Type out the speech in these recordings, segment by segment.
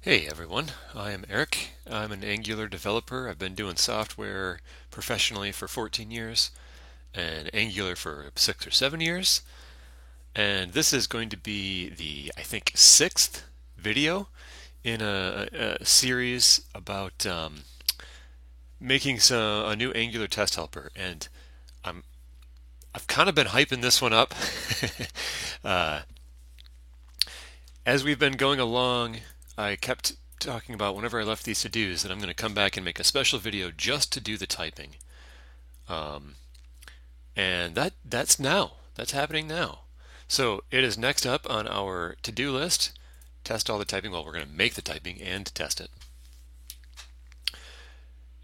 Hey everyone, I am Eric. I'm an Angular developer. I've been doing software professionally for 14 years and Angular for 6 or 7 years. And this is going to be the, I think, sixth video in a series about making a new Angular test helper. And I'm, I've kind of been hyping this one up. uh, as we've been going along, I kept talking about whenever I left these to-dos that I'm going to come back and make a special video just to do the typing. Um, and that's now. That's happening now. So it is next up on our to-do list. Test all the typing. Well, we're going to make the typing and test it.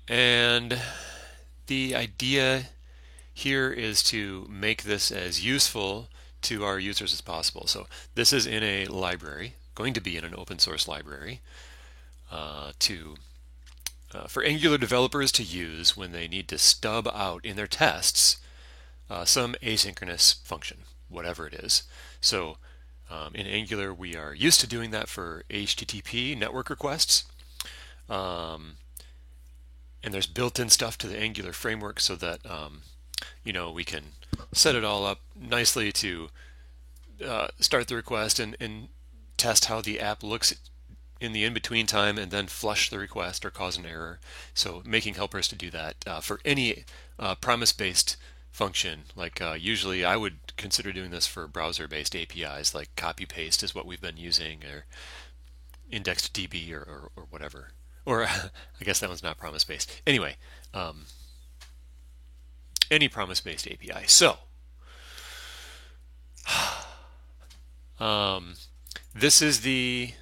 And the idea here is to make this as useful to our users as possible. So this is in a library, going to be in an open source library for Angular developers to use when they need to stub out in their tests some asynchronous function, whatever it is. So in Angular, we are used to doing that for HTTP network requests. And there's built-in stuff to the Angular framework so that we can set it all up nicely to start the request and test how the app looks in the in-between time and then flush the request or cause an error. So making helpers to do that for any promise-based function. Like usually I would consider doing this for browser-based APIs, like copy-paste is what we've been using, or IndexedDB or whatever. Or I guess that one's not promise-based. Anyway, any promise-based API. So um, this is the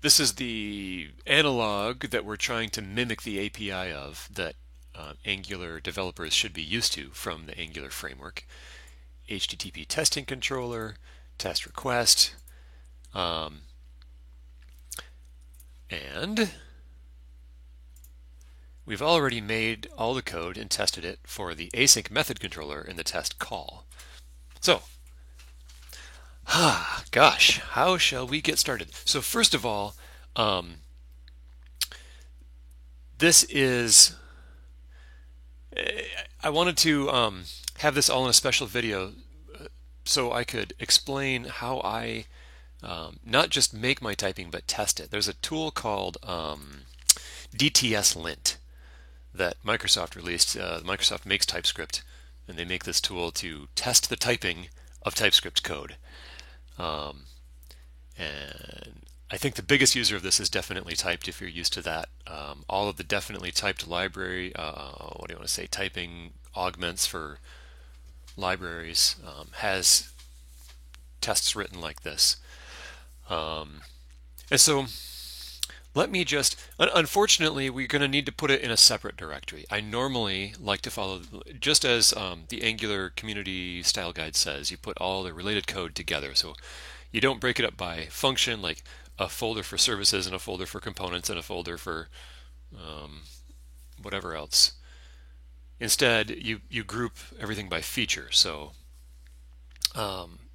this is the analog that we're trying to mimic the API of that Angular developers should be used to from the Angular framework. HTTP testing controller, test request, and we've already made all the code and tested it for the async method controller in the test call. So, gosh, how shall we get started? So first of all, this is, I wanted to have this all in a special video so I could explain how I not just make my typing but test it. There's a tool called DTS Lint that Microsoft released. Microsoft makes TypeScript, and they make this tool to test the typing of TypeScript code. And I think the biggest user of this is Definitely Typed if you're used to that. All of the Definitely Typed library, what do you want to say, typing augments for libraries has tests written like this. And so let me just, unfortunately, we're going to need to put it in a separate directory. I normally like to follow, just as the Angular community style guide says, you put all the related code together. So you don't break it up by function, like a folder for services and a folder for components and a folder for whatever else. Instead, you group everything by feature. So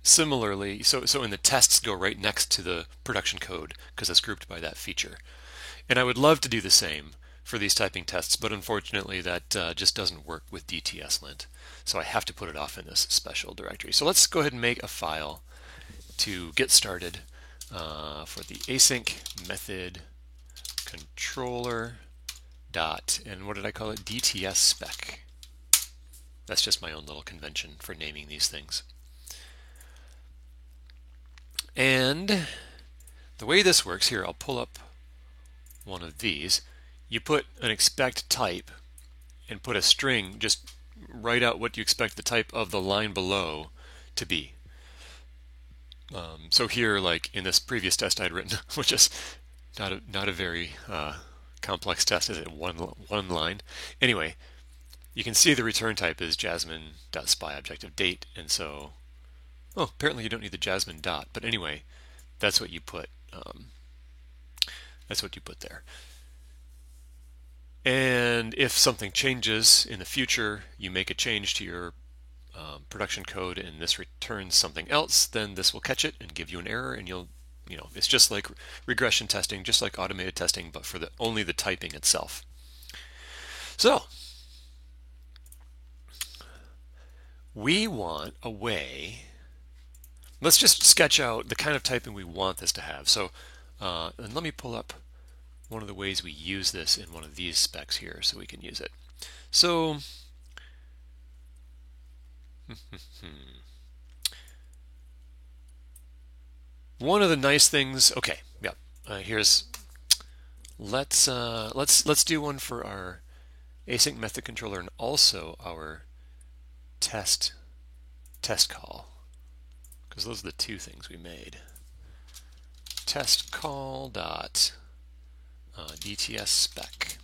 similarly, so in the tests go right next to the production code because it's grouped by that feature. And I would love to do the same for these typing tests, but unfortunately that just doesn't work with DTSLint. So I have to put it off in this special directory. So let's go ahead and make a file to get started for the async method controller dot, and what did I call it? DTS spec. That's just my own little convention for naming these things. And the way this works here, I'll pull up one of these. You put an expect type and put a string, just write out what you expect the type of the line below to be. So here, like in this previous test I'd written, which is not a very complex test, is it one line? Anyway, you can see the return type is jasmine.spy object of date, and so apparently you don't need the jasmine dot, but anyway, that's what you put. That's what you put there. And if something changes in the future, you make a change to your production code and this returns something else, then this will catch it and give you an error, and you'll it's just like regression testing, just like automated testing, but for only the typing itself. So we want a way. Let's just sketch out the kind of typing we want this to have. So, and let me pull up one of the ways we use this in one of these specs here so we can use it. So, one of the nice things, okay, yeah, here's, let's do one for our async method controller and also our test call, because those are the two things we made. Test call dot DTS spec.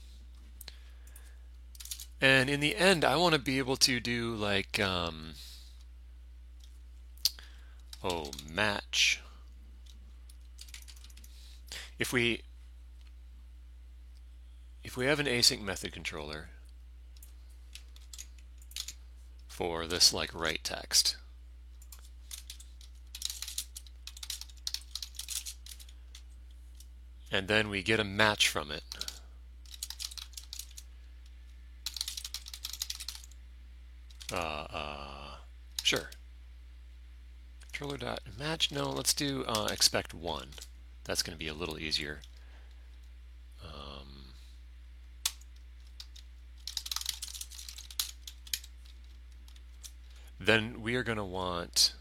And in the end, I want to be able to do like, match. If we have an async method controller for this like write text, and then we get a match from it, sure. Controller dot match. No, let's do expect 1. That's going to be a little easier. Then we are going to want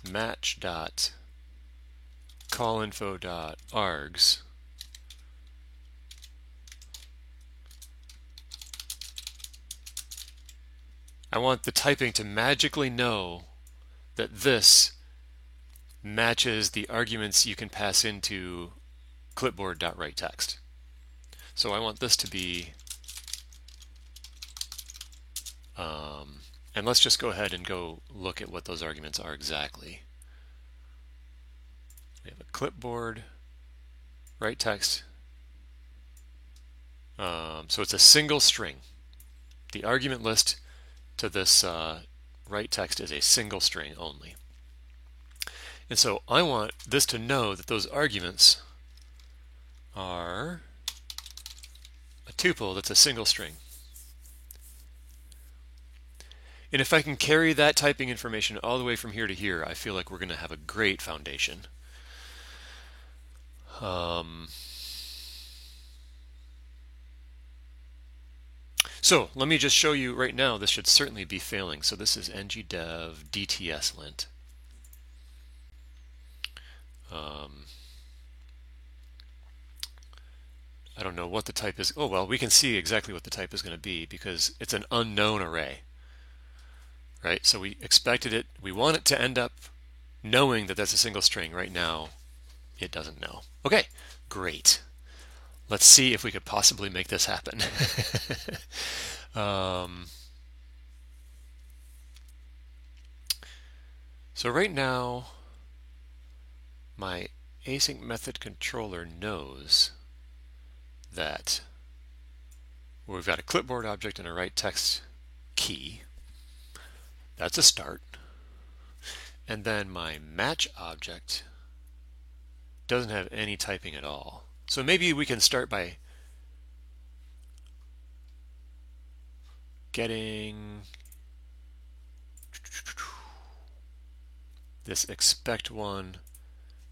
match dot callinfo dot args. I want the typing to magically know that this matches the arguments you can pass into clipboard.writeText. So I want this to be, and let's just go ahead and go look at what those arguments are exactly. We have a clipboard, write text. So it's a single string. The argument list to this write text is a single string only. And so I want this to know that those arguments are a tuple that's a single string. And if I can carry that typing information all the way from here to here, I feel like we're going to have a great foundation. So let me just show you right now, this should certainly be failing. So this is ngdev dtslint. I don't know what the type is. Oh, well, we can see exactly what the type is going to be because it's an unknown array. Right? So we expected it. We want it to end up knowing that that's a single string. Right now, it doesn't know. Okay, great. Let's see if we could possibly make this happen. So right now, my async method controller knows that we've got a clipboard object and a write text key. That's a start. And then my match object doesn't have any typing at all. So maybe we can start by getting this expect 1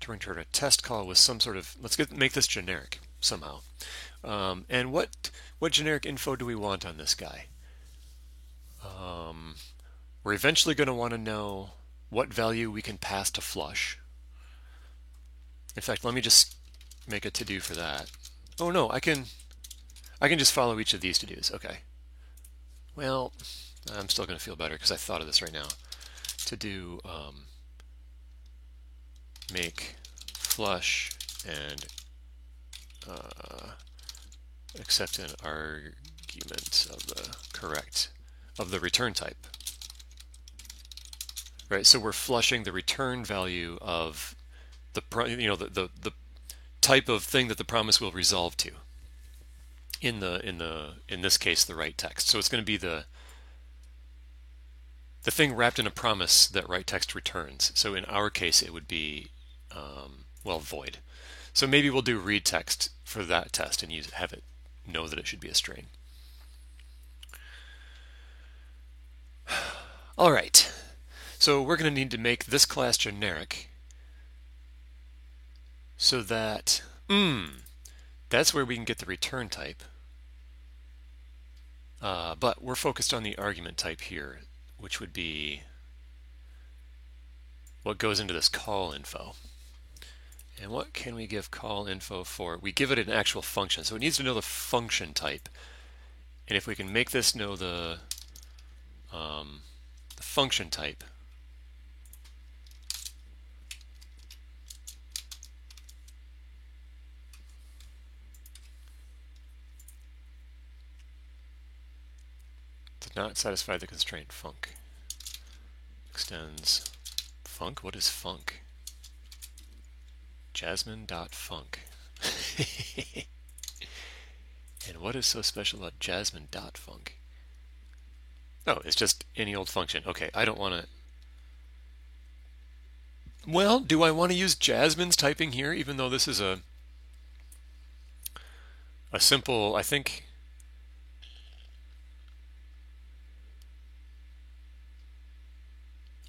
to return a test call with some sort of, make this generic somehow. And what generic info do we want on this guy? We're eventually going to want to know what value we can pass to flush. In fact, let me just make a to-do for that. Oh no, I can just follow each of these to-dos. Okay. Well, I'm still going to feel better because I thought of this right now. To do make flush and accept an argument of the return type. Right, so we're flushing the return value of the type of thing that the promise will resolve to. In this case, the write text. So it's going to be the thing wrapped in a promise that write text returns. So in our case, it would be well, void. So maybe we'll do read text for that test and have it know that it should be a string. All right. So we're going to need to make this class generic so that that's where we can get the return type. But we're focused on the argument type here, which would be what goes into this call info. And what can we give call info for? We give it an actual function, so it needs to know the function type. And if we can make this know the function type, does not satisfy the constraint func. Extends func. What is func? Jasmine.func. And what is so special about Jasmine.func? Oh, it's just any old function. Okay, I don't want to. Well, do I want to use Jasmine's typing here, even though this is a simple, I think.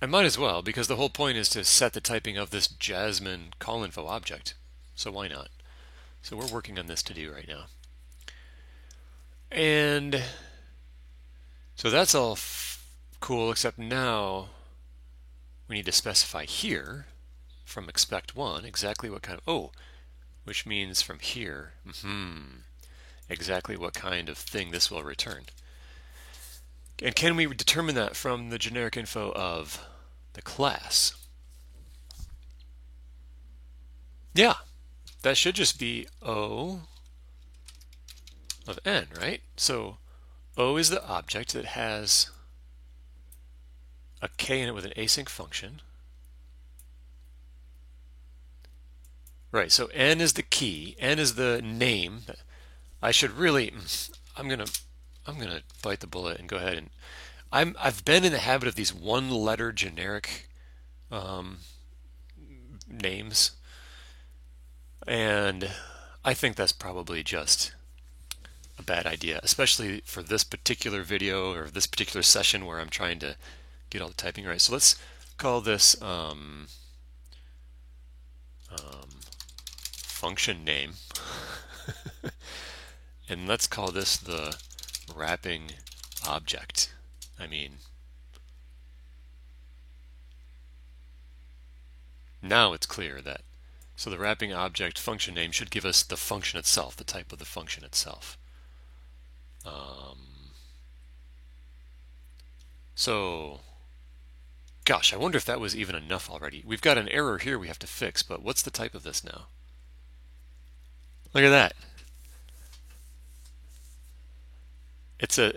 I might as well, because the whole point is to set the typing of this Jasmine call info object. So why not? So we're working on this to do right now. And so that's all cool, except now we need to specify here from expect1 exactly what kind of, which means from here, exactly what kind of thing this will return. And can we determine that from the generic info of the class? Yeah, that should just be O of n, right? So O is the object that has a k in it with an async function. Right, so n is the key, n is the name. I should really, I'm gonna bite the bullet and go ahead and I've been in the habit of these one-letter generic names, and I think that's probably just a bad idea, especially for this particular video or this particular session where I'm trying to get all the typing right. So let's call this function name, and let's call this the wrapping object. I mean, now it's clear that, so the wrapping object function name should give us the function itself, the type of the function itself. So, gosh, I wonder if that was even enough already. We've got an error here we have to fix, but what's the type of this now? Look at that. It's a,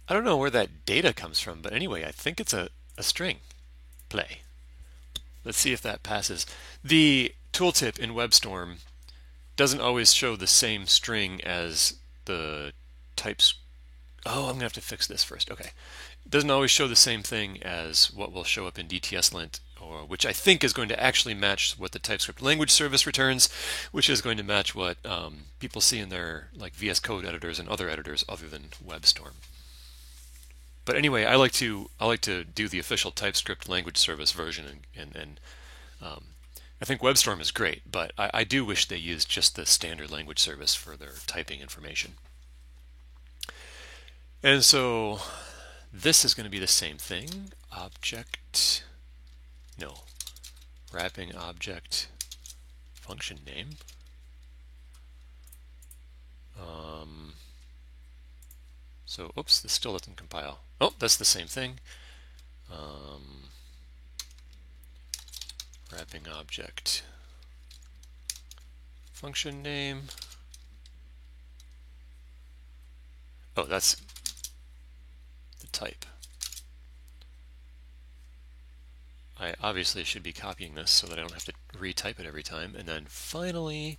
I don't know where that data comes from, but anyway, I think it's a string. Play. Let's see if that passes. The tooltip in WebStorm doesn't always show the same string as the types. Oh, I'm going to have to fix this first. Okay. It doesn't always show the same thing as what will show up in DTSLint, which I think is going to actually match what the TypeScript language service returns, which is going to match what people see in their like VS Code editors and other editors other than WebStorm. But anyway, I like to do the official TypeScript language service version, and I think WebStorm is great, but I do wish they used just the standard language service for their typing information. And so this is going to be the same thing. Wrapping object function name. So, oops, this still doesn't compile. Oh, that's the same thing. Wrapping object function name. Oh, that's the type. I obviously should be copying this so that I don't have to retype it every time. And then finally,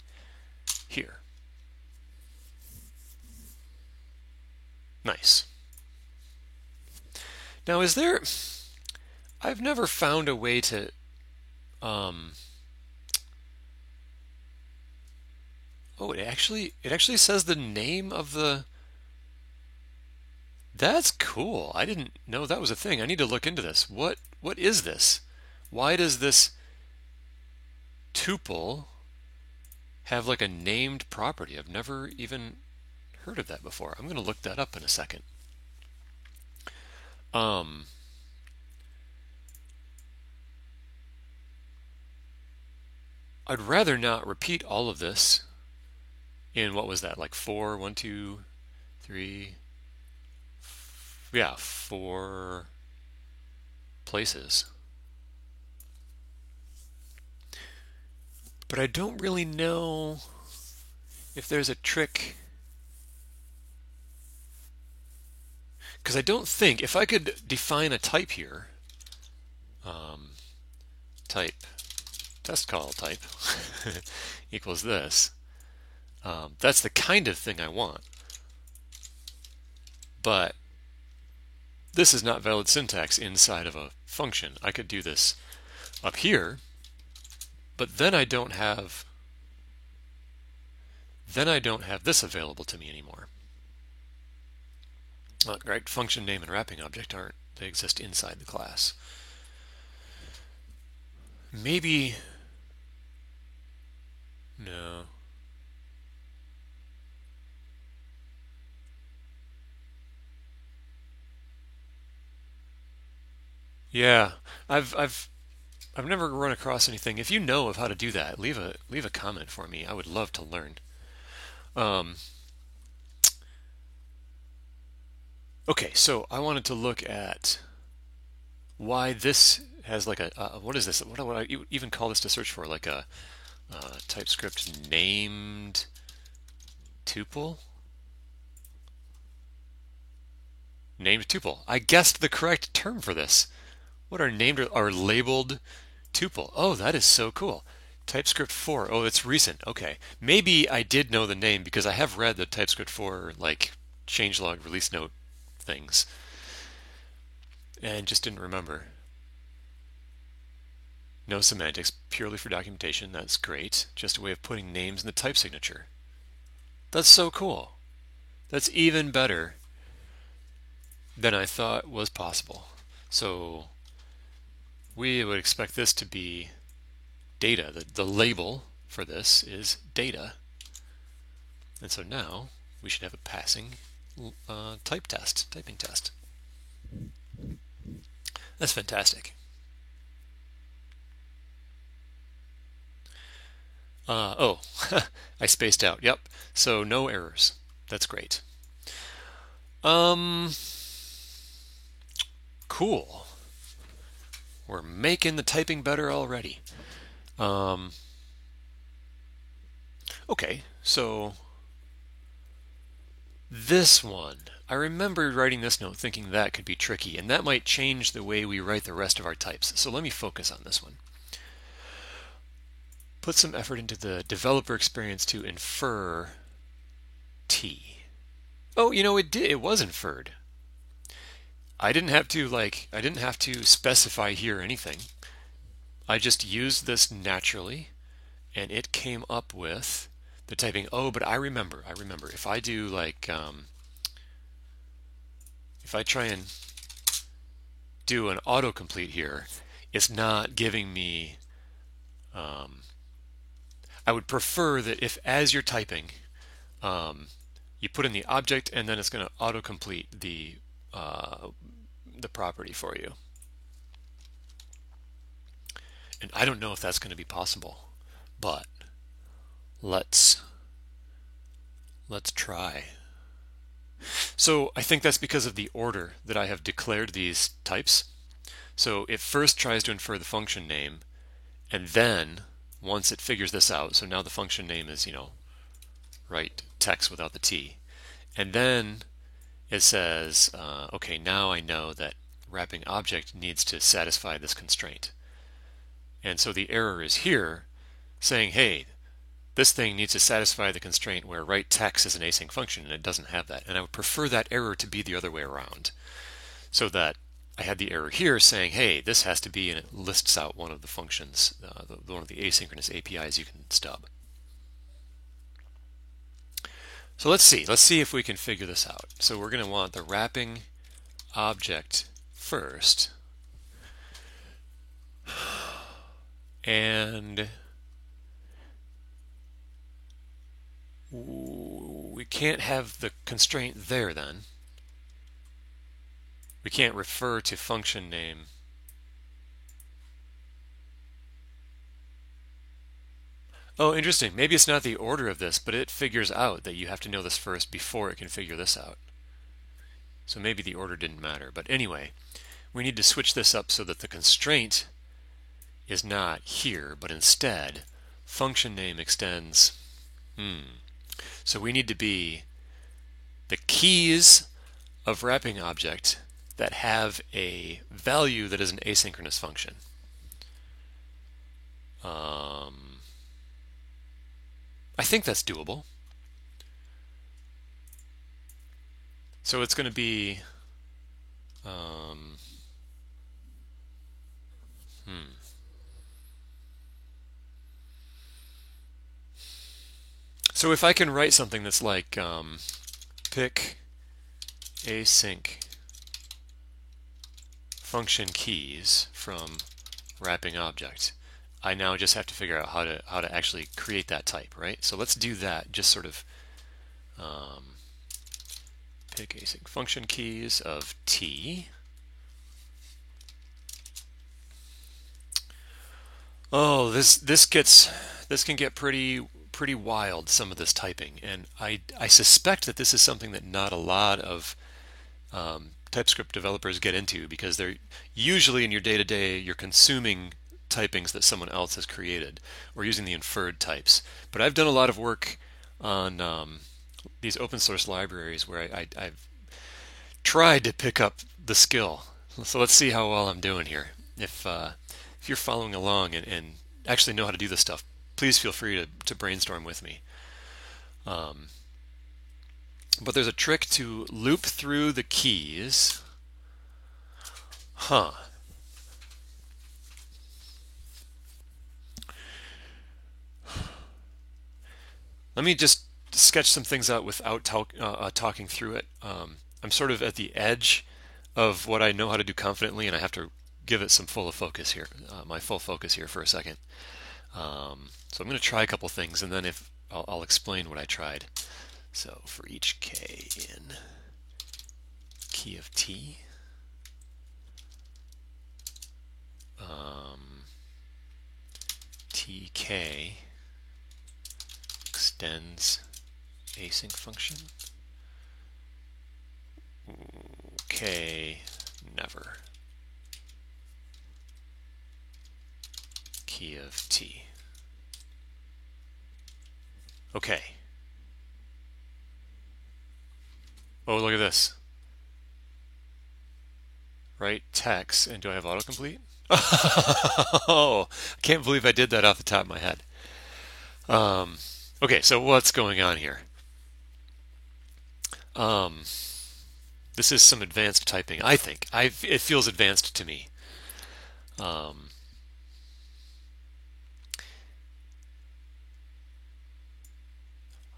here. Nice. Now, I've never found a way to Oh, it actually says the name of the. That's cool. I didn't know that was a thing. I need to look into this. What is this? Why does this tuple have like a named property? I've never even heard of that before. I'm going to look that up in a second. Um, I'd rather not repeat all of this in what was that, like four, one, two, three, yeah, four places. But I don't really know if there's a trick, because I don't think, if I could define a type here, um, type, test call type equals this, that's the kind of thing I want. But this is not valid syntax inside of a function. I could do this up here, but then I don't have this available to me anymore. Right, function name and wrapping object aren't, they exist inside the class. Maybe, no. Yeah, I've never run across anything. If you know of how to do that, leave a comment for me. I would love to learn. Um, okay, so I wanted to look at why this has like a what is this? What would I even call this to search for? Like a TypeScript named tuple? Named tuple. I guessed the correct term for this. What are named or labeled tuple? Oh, that is so cool. TypeScript 4. Oh, it's recent. Okay. Maybe I did know the name because I have read the TypeScript 4 like changelog release note things and just didn't remember. No semantics, purely for documentation. That's great. Just a way of putting names in the type signature. That's so cool. That's even better than I thought was possible. So we would expect this to be data. The label for this is data. And so now we should have a passing typing test. That's fantastic. Oh, I spaced out. Yep. So no errors. That's great. Cool. We're making the typing better already. Okay, so this one. I remember writing this note thinking that could be tricky, and that might change the way we write the rest of our types. So let me focus on this one. Put some effort into the developer experience to infer T. Oh, it did. It was inferred. I didn't have to specify here anything. I just used this naturally, and it came up with the typing. Oh, but I remember. If I do like, if I try and do an autocomplete here, it's not giving me. I would prefer that if, as you're typing, you put in the object and then it's going to autocomplete the property for you. And I don't know if that's going to be possible, but let's try. So I think that's because of the order that I have declared these types. So it first tries to infer the function name, and then once it figures this out, so now the function name is, write text without the T. And then it says, okay, now I know that wrapping object needs to satisfy this constraint. And so the error is here saying, hey, this thing needs to satisfy the constraint where write text is an async function, and it doesn't have that. And I would prefer that error to be the other way around, so that I had the error here saying, hey, this has to be, and it lists out one of the functions, one of the asynchronous APIs you can stub. So let's see if we can figure this out. So we're going to want the wrapping object first, and we can't have the constraint there then. We can't refer to function name. Oh, interesting. Maybe it's not the order of this, but it figures out that you have to know this first before it can figure this out. So maybe the order didn't matter. But anyway, we need to switch this up so that the constraint is not here, but instead function name extends. So we need to be the keys of wrapping object that have a value that is an asynchronous function. I think that's doable. So it's going to be So if I can write something that's like pick async function keys from wrapping object, I now just have to figure out how to actually create that type, right? So let's do that. Just sort of pick async function keys of t. Oh, this can get pretty wild, some of this typing, and I suspect that this is something that not a lot of TypeScript developers get into, because they're usually in your day-to-day you're consuming typings that someone else has created or using the inferred types. But I've done a lot of work on these open source libraries where I've tried to pick up the skill. So let's see how well I'm doing here. If you're following along and actually know how to do this stuff, please feel free to brainstorm with me. But there's a trick to loop through the keys. Let me just sketch some things out without talking through it. I'm sort of at the edge of what I know how to do confidently, and I have to give it some full focus here, my full focus here for a second. So I'm going to try a couple things, and then if I'll explain what I tried. So for each k in key of t, tk extends async function, k never, key of t. Okay. Oh, look at this. Write text, and do I have autocomplete? Oh, I can't believe I did that off the top of my head. Okay, so what's going on here? This is some advanced typing, I think. It feels advanced to me.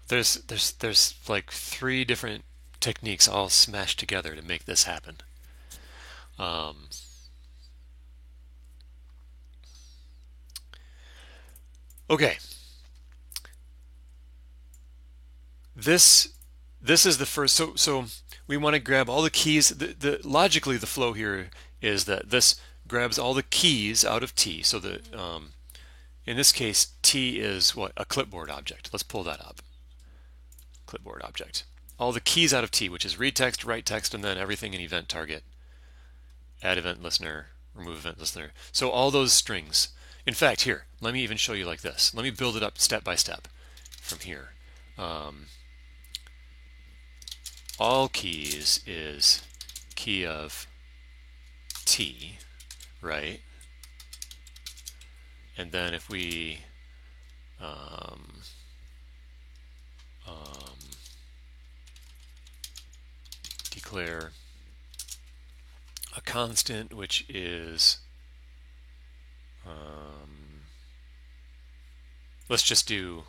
There's like 3 different techniques all smashed together to make this happen. Okay. This is the first. So we want to grab all the keys. Logically, the flow here is that this grabs all the keys out of T. So in this case, T is what? A clipboard object. Let's pull that up. Clipboard object. All the keys out of T, which is read text, write text, and then everything in event target. Add event listener, remove event listener. So all those strings. In fact, here, let me even show you like this. Let me build it up step by step from here. All keys is key of T, right? And then if we declare a constant, which is let's just do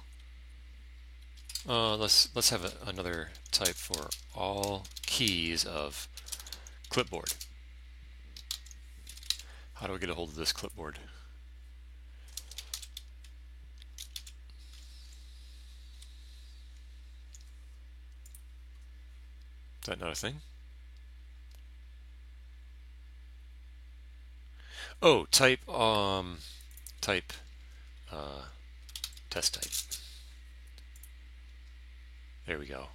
Let's have another type for all keys of clipboard. How do I get a hold of this clipboard? Is that not a thing? Oh, type type test type. There we go.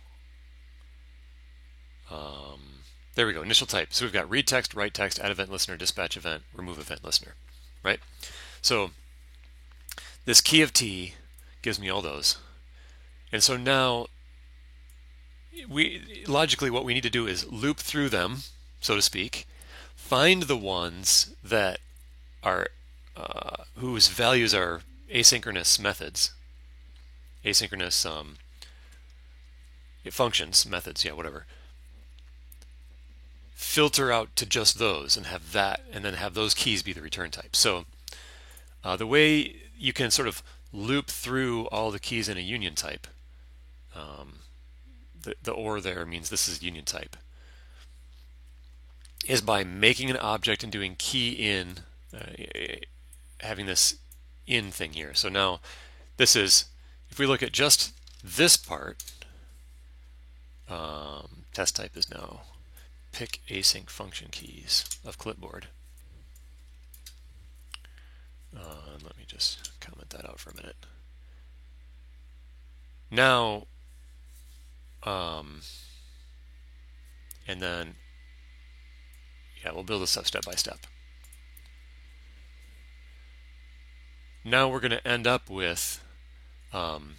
There we go. Initial type. So we've got read text, write text, add event listener, dispatch event, remove event listener, right? So this key of T gives me all those, and so now logically what we need to do is loop through them, so to speak, find the ones that are whose values are asynchronous methods, asynchronous functions, methods, yeah, whatever. Filter out to just those and have that, and then have those keys be the return type. So the way you can sort of loop through all the keys in a union type, the or there means this is union type, is by making an object and doing key in, having this in thing here. So now this is, if we look at just this part, test type is now pick async function keys of clipboard. Let me just comment that out for a minute. Now, and then, yeah, we'll build this up step by step. Now we're going to end up with an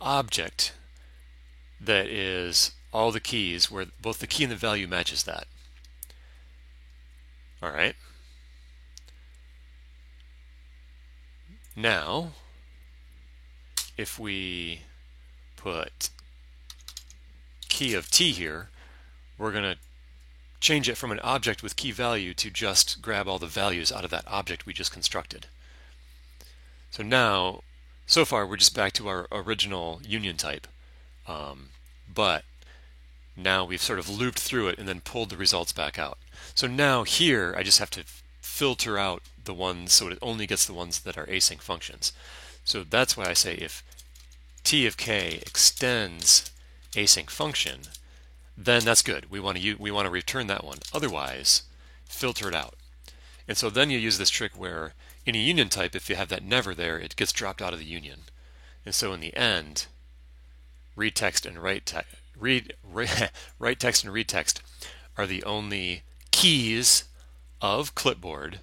object that is all the keys where both the key and the value matches that. All right. Now, if we put key of T here, we're going to change it from an object with key value to just grab all the values out of that object we just constructed. So now, so far, we're just back to our original union type. But now we've sort of looped through it and then pulled the results back out. So now here, I just have to filter out the ones so it only gets the ones that are async functions. So that's why I say if T of K extends async function, then that's good. We want to return that one. Otherwise, filter it out. And so then you use this trick where in a union type, if you have that never there, it gets dropped out of the union. And so in the end, read text and write text and read text are the only keys of clipboard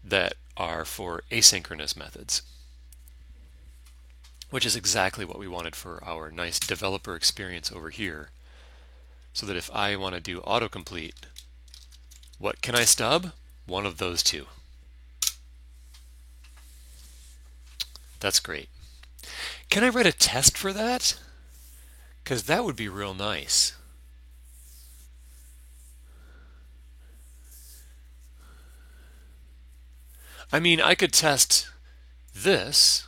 that are for asynchronous methods, which is exactly what we wanted for our nice developer experience over here. So that if I want to do autocomplete, what can I stub? One of those two. That's great. Can I write a test for that? Because that would be real nice. I mean, I could test this,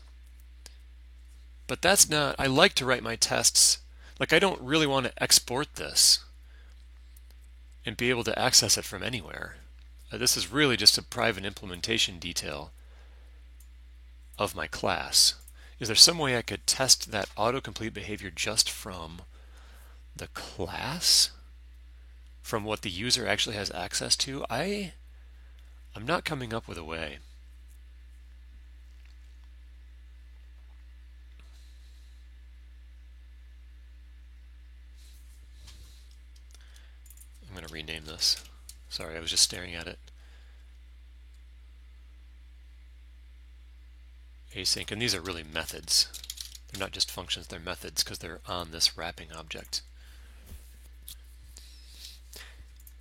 but that's not, I like to write my tests, like I don't really want to export this and be able to access it from anywhere. This is really just a private implementation detail of my class. Is there some way I could test that autocomplete behavior just from the class? From what the user actually has access to? I'm not coming up with a way. I'm going to rename this. Sorry, I was just staring at it. Async, and these are really methods. They're not just functions, they're methods because they're on this wrapping object.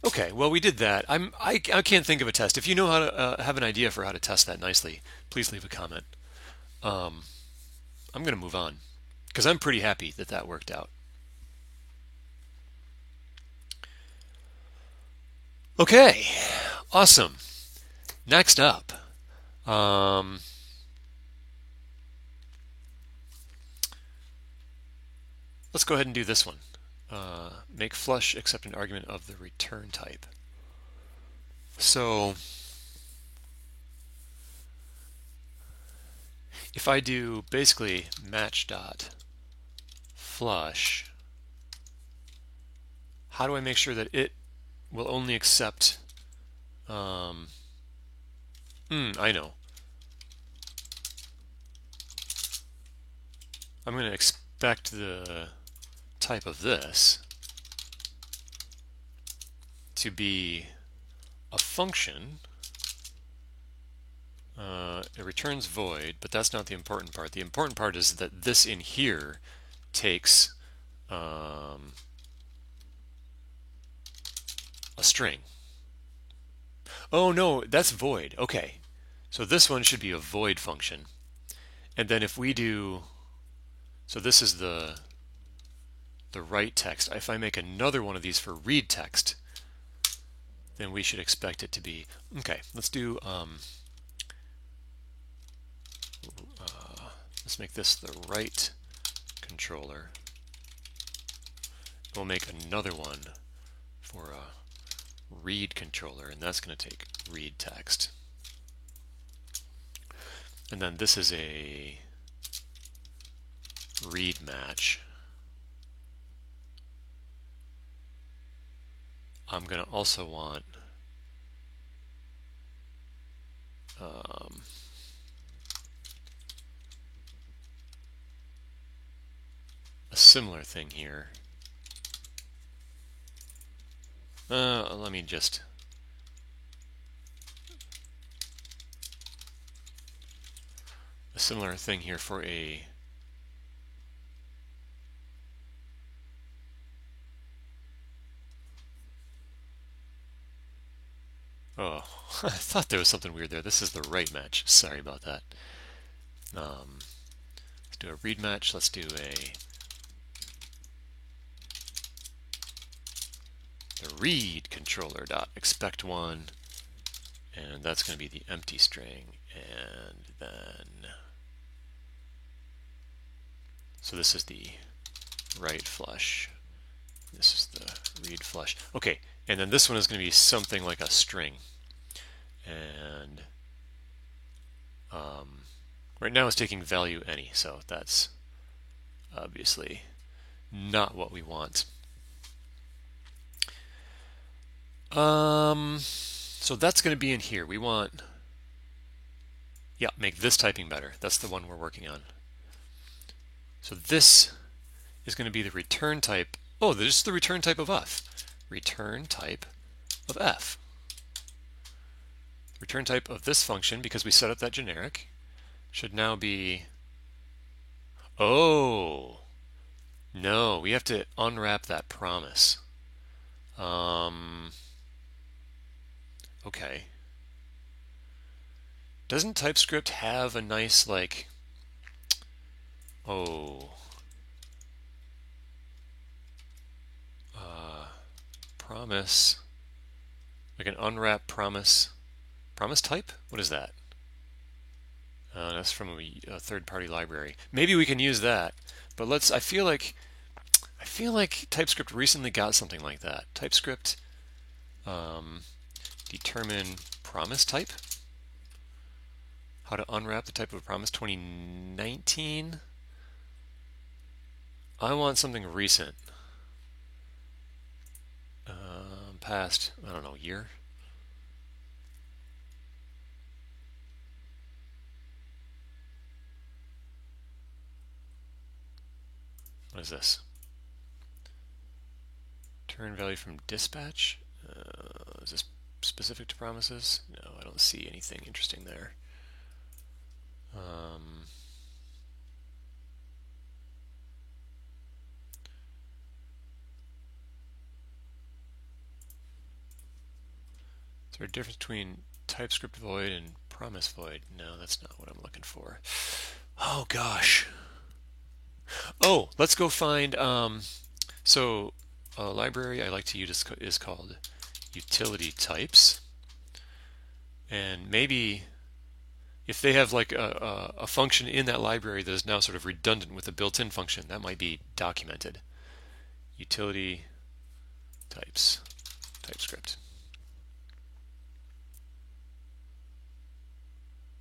Okay, well we did that. I can't think of a test. If you know how to have an idea for how to test that nicely, please leave a comment. I'm going to move on because I'm pretty happy that that worked out. Okay, awesome. Next up, let's go ahead and do this one. Make flush accept an argument of the return type. So if I do basically match dot flush, how do I make sure that it will only accept I know. I'm going to expect the type of this to be a function. It returns void, but that's not the important part. The important part is that this in here takes a string. Oh no, that's void. Okay. So this one should be a void function. And then if we do, so this is the write text. If I make another one of these for read text, then we should expect it to be, okay, let's do, let's make this the write controller. We'll make another one for a read controller, and that's going to take read text. And then this is a read match. I'm going to also want a similar thing here. Let me just a similar thing here for a oh, I thought there was something weird there. This is the write match. Sorry about that. Let's do a read match. Let's do the read controller dot expect one, and that's going to be the empty string. And then so this is the write flush. This is the read flush. Okay, and then this one is going to be something like a string. And right now it's taking value any, so that's obviously not what we want. So that's going to be in here. We want, yeah, make this typing better. That's the one we're working on. So this is going to be the return type. Oh, this is the return type of f. Return type of f. Return type of this function, because we set up that generic, should now be, oh, no, we have to unwrap that promise. Okay. Doesn't TypeScript have a nice, like, promise, like an unwrap promise type? What is that? That's from a third-party library. Maybe we can use that, but let's. I feel like TypeScript recently got something like that. TypeScript determine promise type. How to unwrap the type of a promise. 2019. I want something recent. Past, I don't know, year. What is this? Turn value from dispatch. Is this specific to promises? No, I don't see anything interesting there. Is there a difference between TypeScript void and promise void? No, that's not what I'm looking for. Oh gosh. Oh, let's go find. So a library I like to use is called utility types, and maybe if they have like a function in that library that is now sort of redundant with a built-in function, that might be documented. utility types, TypeScript.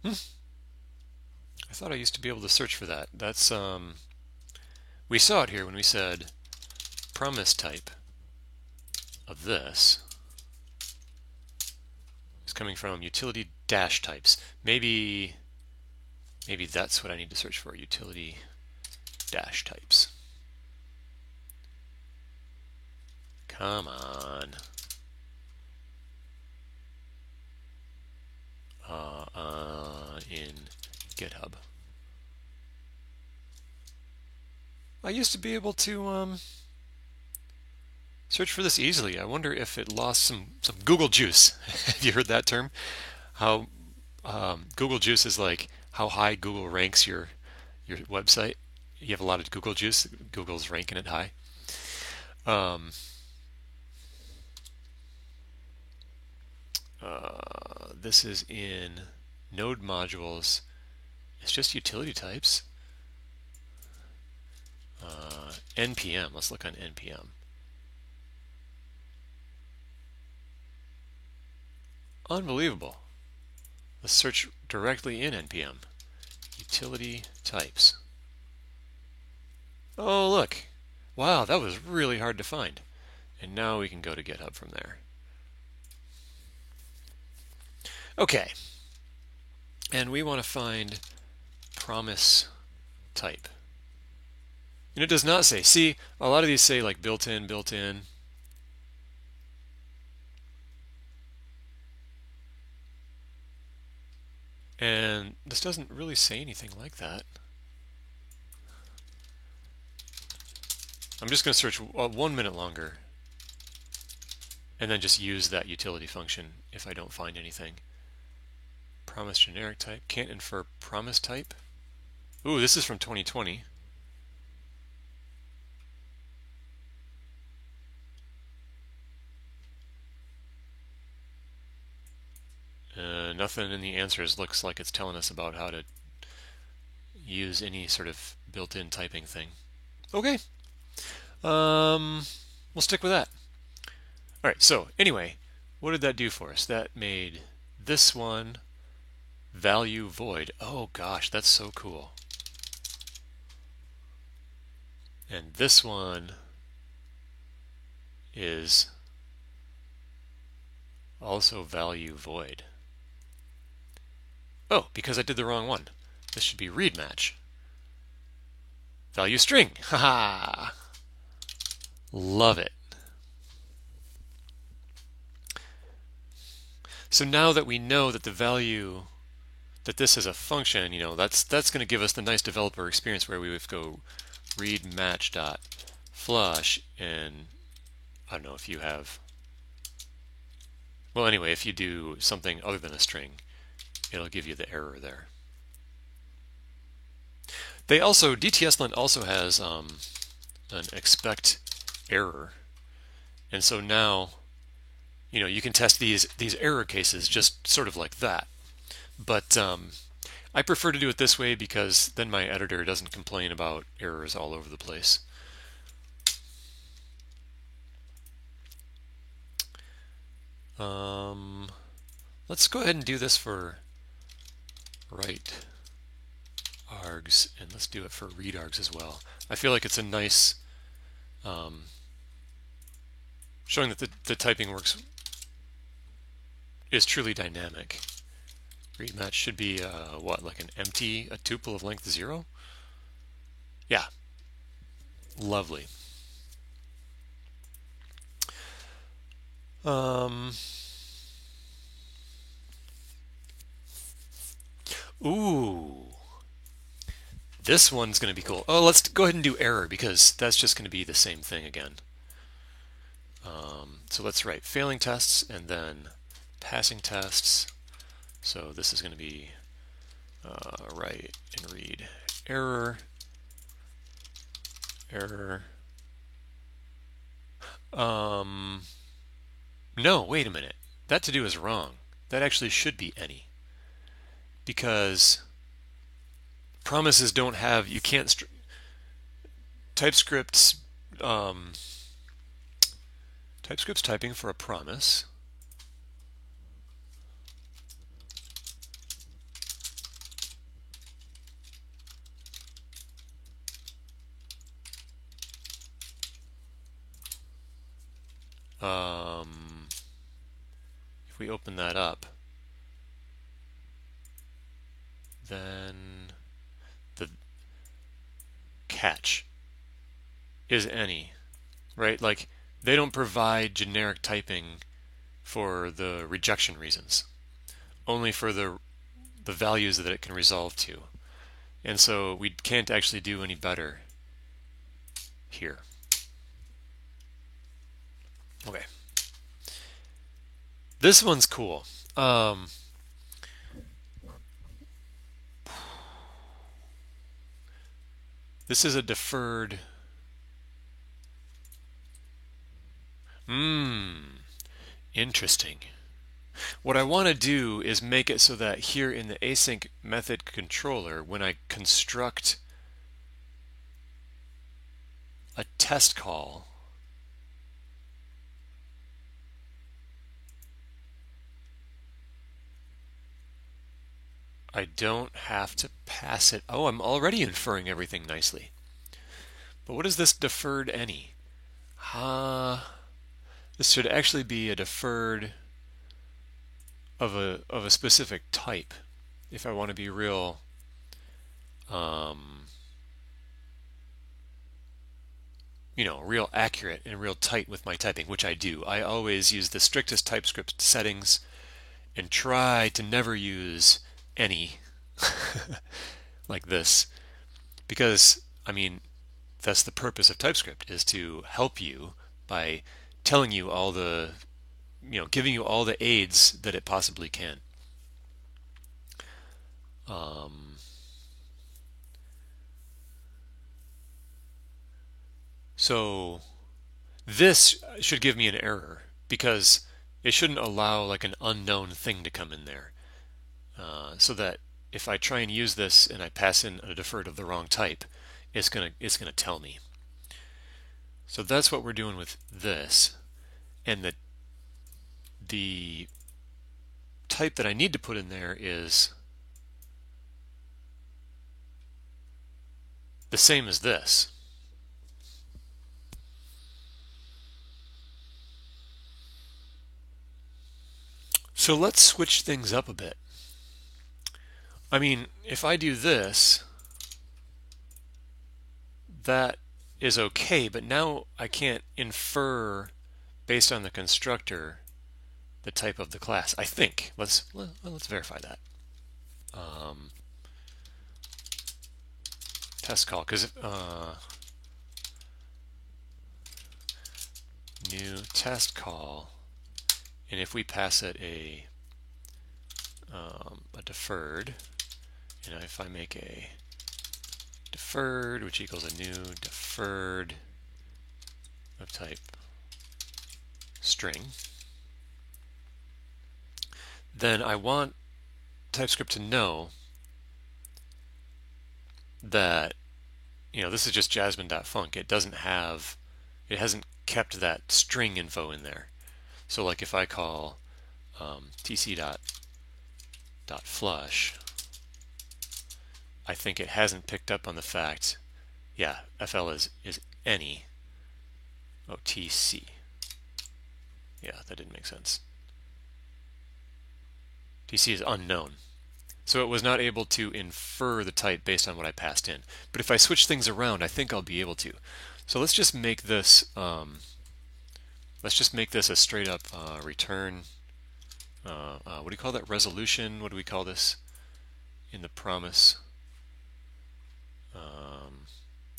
I thought I used to be able to search for that. That's we saw it here when we said promise type of this is coming from utility dash types. Maybe that's what I need to search for, utility dash types. Come on. In GitHub. I used to be able to search for this easily. I wonder if it lost some Google juice. Have you heard that term? How Google juice is like how high Google ranks your website. You have a lot of Google juice. Google's ranking it high. This is in Node modules. It's just utility types. NPM. Let's look on NPM. Unbelievable. Let's search directly in NPM. Utility types. Oh, look. Wow, that was really hard to find. And now we can go to GitHub from there. Okay. And we want to find promise type. And it does not say. See, a lot of these say like built in, built in. And this doesn't really say anything like that. I'm just going to search 1 minute longer and then just use that utility function if I don't find anything. Promise generic type. Can't infer promise type. Ooh, this is from 2020. Nothing in the answers looks like it's telling us about how to use any sort of built-in typing thing. Okay. We'll stick with that. All right, so anyway, what did that do for us? That made this one value void. Oh gosh, that's so cool. And this one is also value void. Oh, because I did the wrong one. This should be read match. Value string. Haha. Love it. So now that we know that the value, that this is a function, you know, that's going to give us the nice developer experience where we would go read match dot flush, and I don't know if you have, well, anyway, if you do something other than a string, it'll give you the error there. They also, DTSLint also has an expect error, and so now, you know, you can test these error cases just sort of like that. But I prefer to do it this way because then my editor doesn't complain about errors all over the place. Let's go ahead and do this for write args, and let's do it for read args as well. I feel like it's a nice showing that the typing works is truly dynamic. Read match should be what, like an empty, a tuple of length 0? Yeah, lovely. Ooh, this one's going to be cool. Oh, let's go ahead and do error because that's just going to be the same thing again. So let's write failing tests and then passing tests. So this is going to be write and read error, error. No, wait a minute. That to do is wrong. That actually should be any. Because promises don't have, you can't, TypeScript's TypeScript's typing for a promise. If we open that up, then the catch is any, right? Like, they don't provide generic typing for the rejection reasons, only for the values that it can resolve to. And so we can't actually do any better here. Okay. This one's cool. This is a deferred. Interesting. What I want to do is make it so that here in the async method controller, when I construct a test call, I don't have to pass it. Oh, I'm already inferring everything nicely. But what is this deferred any? This should actually be a deferred of a specific type. If I want to be real, real accurate and real tight with my typing, which I do. I always use the strictest TypeScript settings and try to never use any like this, because that's the purpose of TypeScript, is to help you by telling you all the, giving you all the aids that it possibly can. So this should give me an error, because it shouldn't allow like an unknown thing to come in there. So that if I try and use this and I pass in a deferred of the wrong type, it's gonna tell me. So that's what we're doing with this, and the type that I need to put in there is the same as this. So let's switch things up a bit. If I do this, that is okay, but now I can't infer based on the constructor the type of the class, I think. Let's verify that. Test call, because new test call, and if we pass it a deferred, and if I make a deferred, which equals a new deferred of type string, then I want TypeScript to know that, this is just jasmine.func. It hasn't kept that string info in there. So like if I call tc.flush, I think it hasn't picked up on the fact, fl is any. Oh, tc. Yeah, that didn't make sense. tc is unknown. So it was not able to infer the type based on what I passed in. But if I switch things around, I think I'll be able to. So let's just make this a straight up return. What do you call that? Resolution. What do we call this in the promise?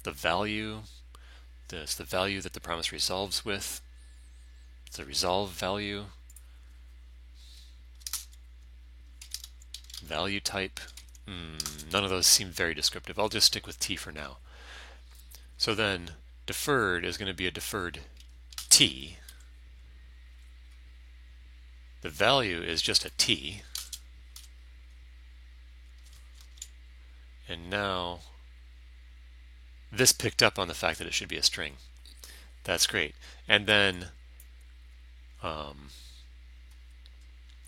The value. It's the value that the promise resolves with. It's a resolve value. Value type. None of those seem very descriptive. I'll just stick with T for now. So then deferred is going to be a deferred T. The value is just a T. And now this picked up on the fact that it should be a string. That's great. And then um,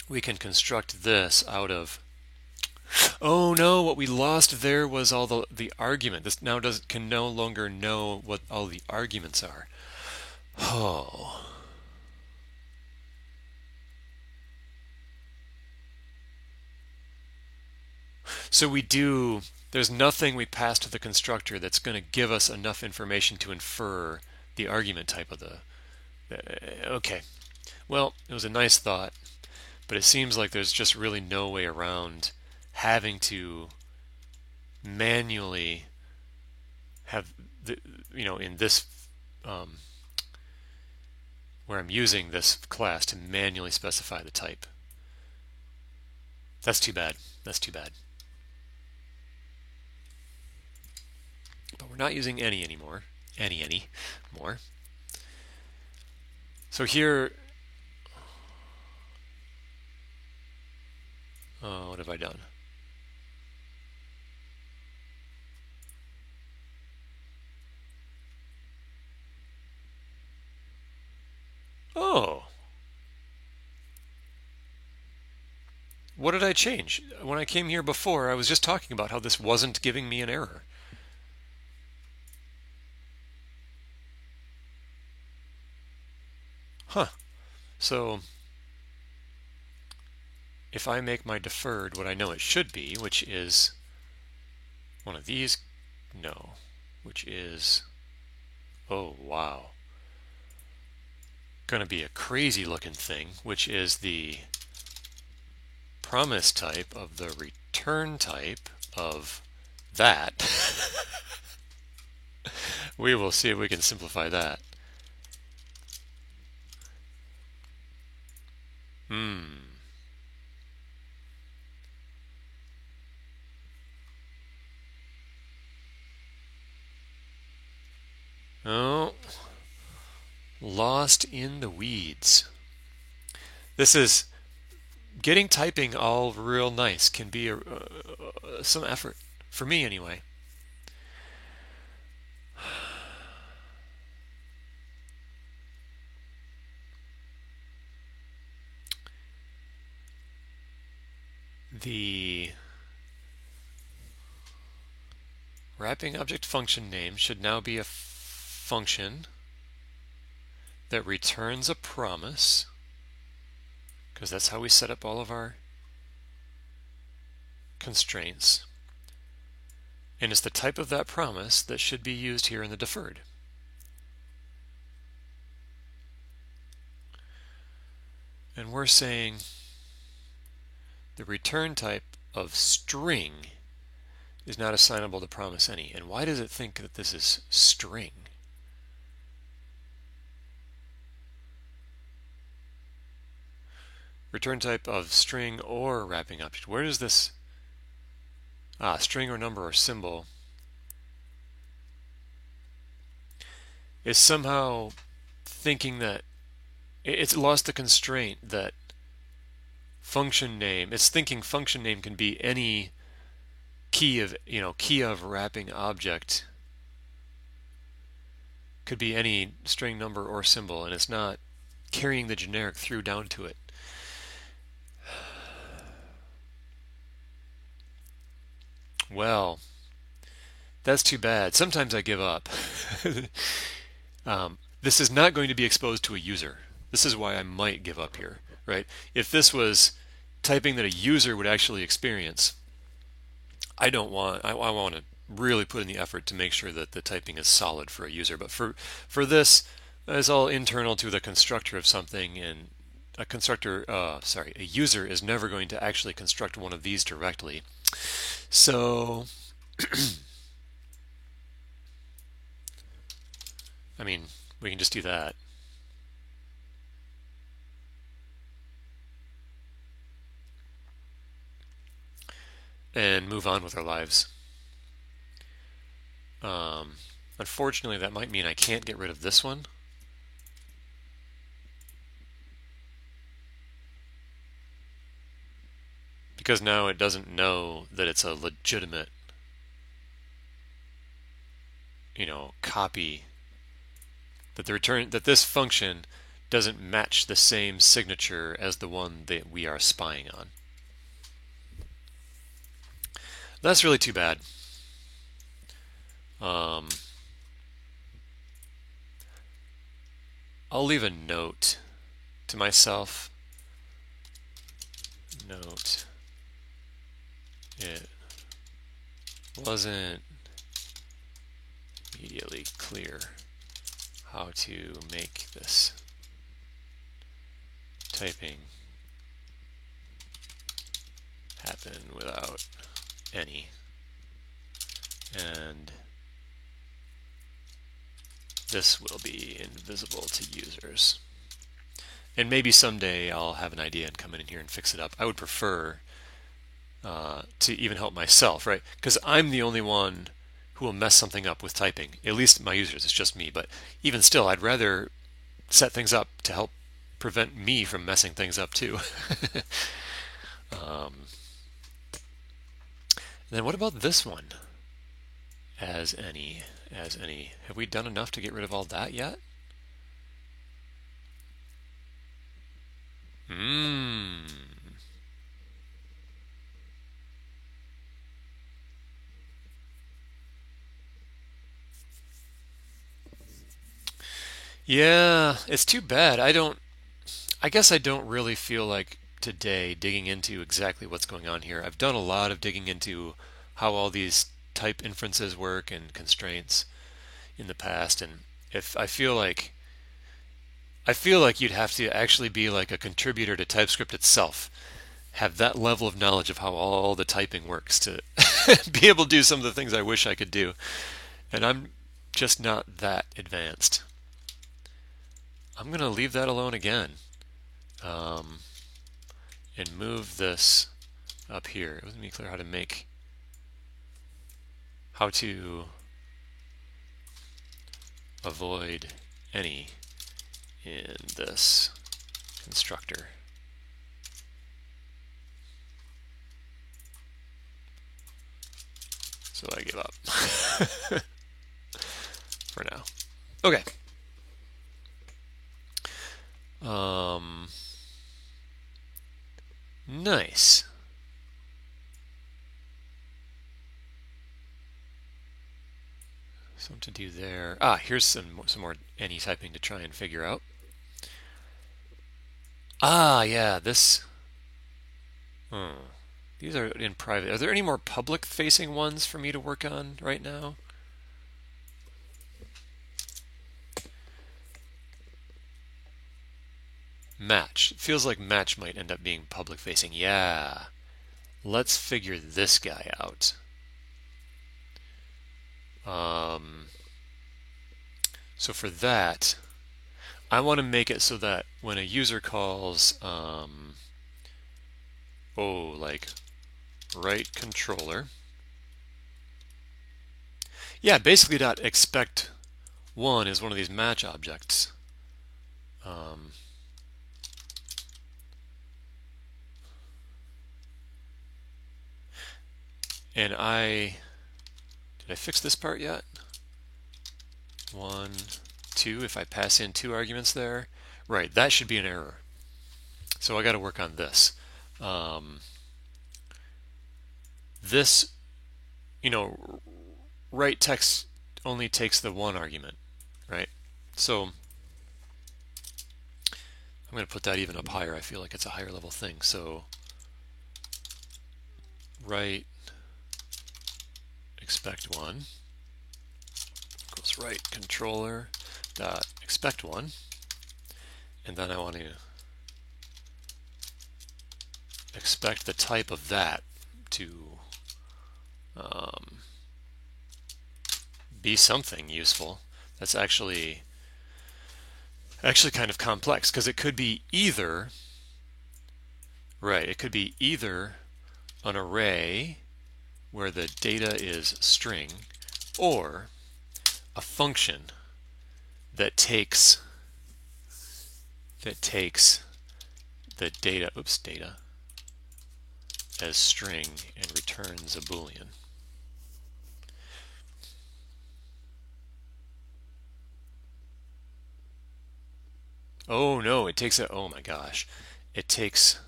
we can construct this out of. Oh no, what we lost there was all the argument. This now can no longer know what all the arguments are. Oh. So there's nothing we pass to the constructor that's going to give us enough information to infer the argument type of the. Okay. Well, it was a nice thought, but it seems like there's just really no way around having to manually have in this where I'm using this class to manually specify the type. That's too bad. That's too bad. But we're not using any anymore. Any more. So here, what have I done? Oh. What did I change? When I came here before, I was just talking about how this wasn't giving me an error. Huh. So if I make my deferred what I know it should be, which is one of these, no, which is, oh wow, going to be a crazy looking thing, which is the promise type of the return type of that. We will see if we can simplify that. Oh, lost in the weeds. This is getting typing all real nice can be some effort for me anyway. The wrapping object function name should now be a function that returns a promise, because that's how we set up all of our constraints. And it's the type of that promise that should be used here in the deferred. And we're saying the return type of string is not assignable to promise any. And why does it think that this is string? Return type of string or wrapping object. Where does this string or number or symbol is somehow thinking that it's lost the constraint that function name, it's thinking function name can be any key of wrapping object, could be any string, number, or symbol, and it's not carrying the generic through down to it. Well, that's too bad. Sometimes I give up. This is not going to be exposed to a user. This is why I might give up here, right? If this was typing that a user would actually experience, I want to really put in the effort to make sure that the typing is solid for a user. But for this, it's all internal to the constructor of something, and a user is never going to actually construct one of these directly. So, I mean, we can just do that. And move on with our lives. Unfortunately, that might mean I can't get rid of this one. Because now it doesn't know that it's a legitimate, copy. That this function doesn't match the same signature as the one that we are spying on. That's really too bad. I'll leave a note to myself. Note, it wasn't immediately clear how to make this typing happen without any, and this will be invisible to users. And maybe someday I'll have an idea and come in here and fix it up. I would prefer to even help myself, right? Because I'm the only one who will mess something up with typing. At least my users, it's just me. But even still, I'd rather set things up to help prevent me from messing things up too. Then what about this one? As any. Have we done enough to get rid of all that yet? Yeah, it's too bad. I guess I don't really feel like today digging into exactly what's going on here. I've done a lot of digging into how all these type inferences work and constraints in the past, and if I feel like you'd have to actually be like a contributor to TypeScript itself, have that level of knowledge of how all the typing works to be able to do some of the things I wish I could do. And I'm just not that advanced. I'm going to leave that alone again, and move this up here. It wasn't clear how to avoid any in this constructor. So I give up for now. Okay. Nice. Something to do there. Here's some more any typing to try and figure out. Yeah, this. These are in private. Are there any more public-facing ones for me to work on right now? Match. It feels like match might end up being public-facing. Yeah. Let's figure this guy out. So for that, I want to make it so that when a user calls, like write controller. Yeah, basically .expect one is one of these match objects. And did I fix this part yet? 1, 2, if I pass in 2 arguments there. Right, that should be an error. So I got to work on this. This, write text only takes the 1 argument, right? So I'm going to put that even up higher. I feel like it's a higher level thing. So write expect 1 equals write controller dot expect 1, and then I want to expect the type of that to be something useful. That's actually kind of complex, because it could be either, right, it could be either an array where the data is string, or a function that takes the data as string and returns a Boolean. Oh no, it takes a, oh my gosh. It takes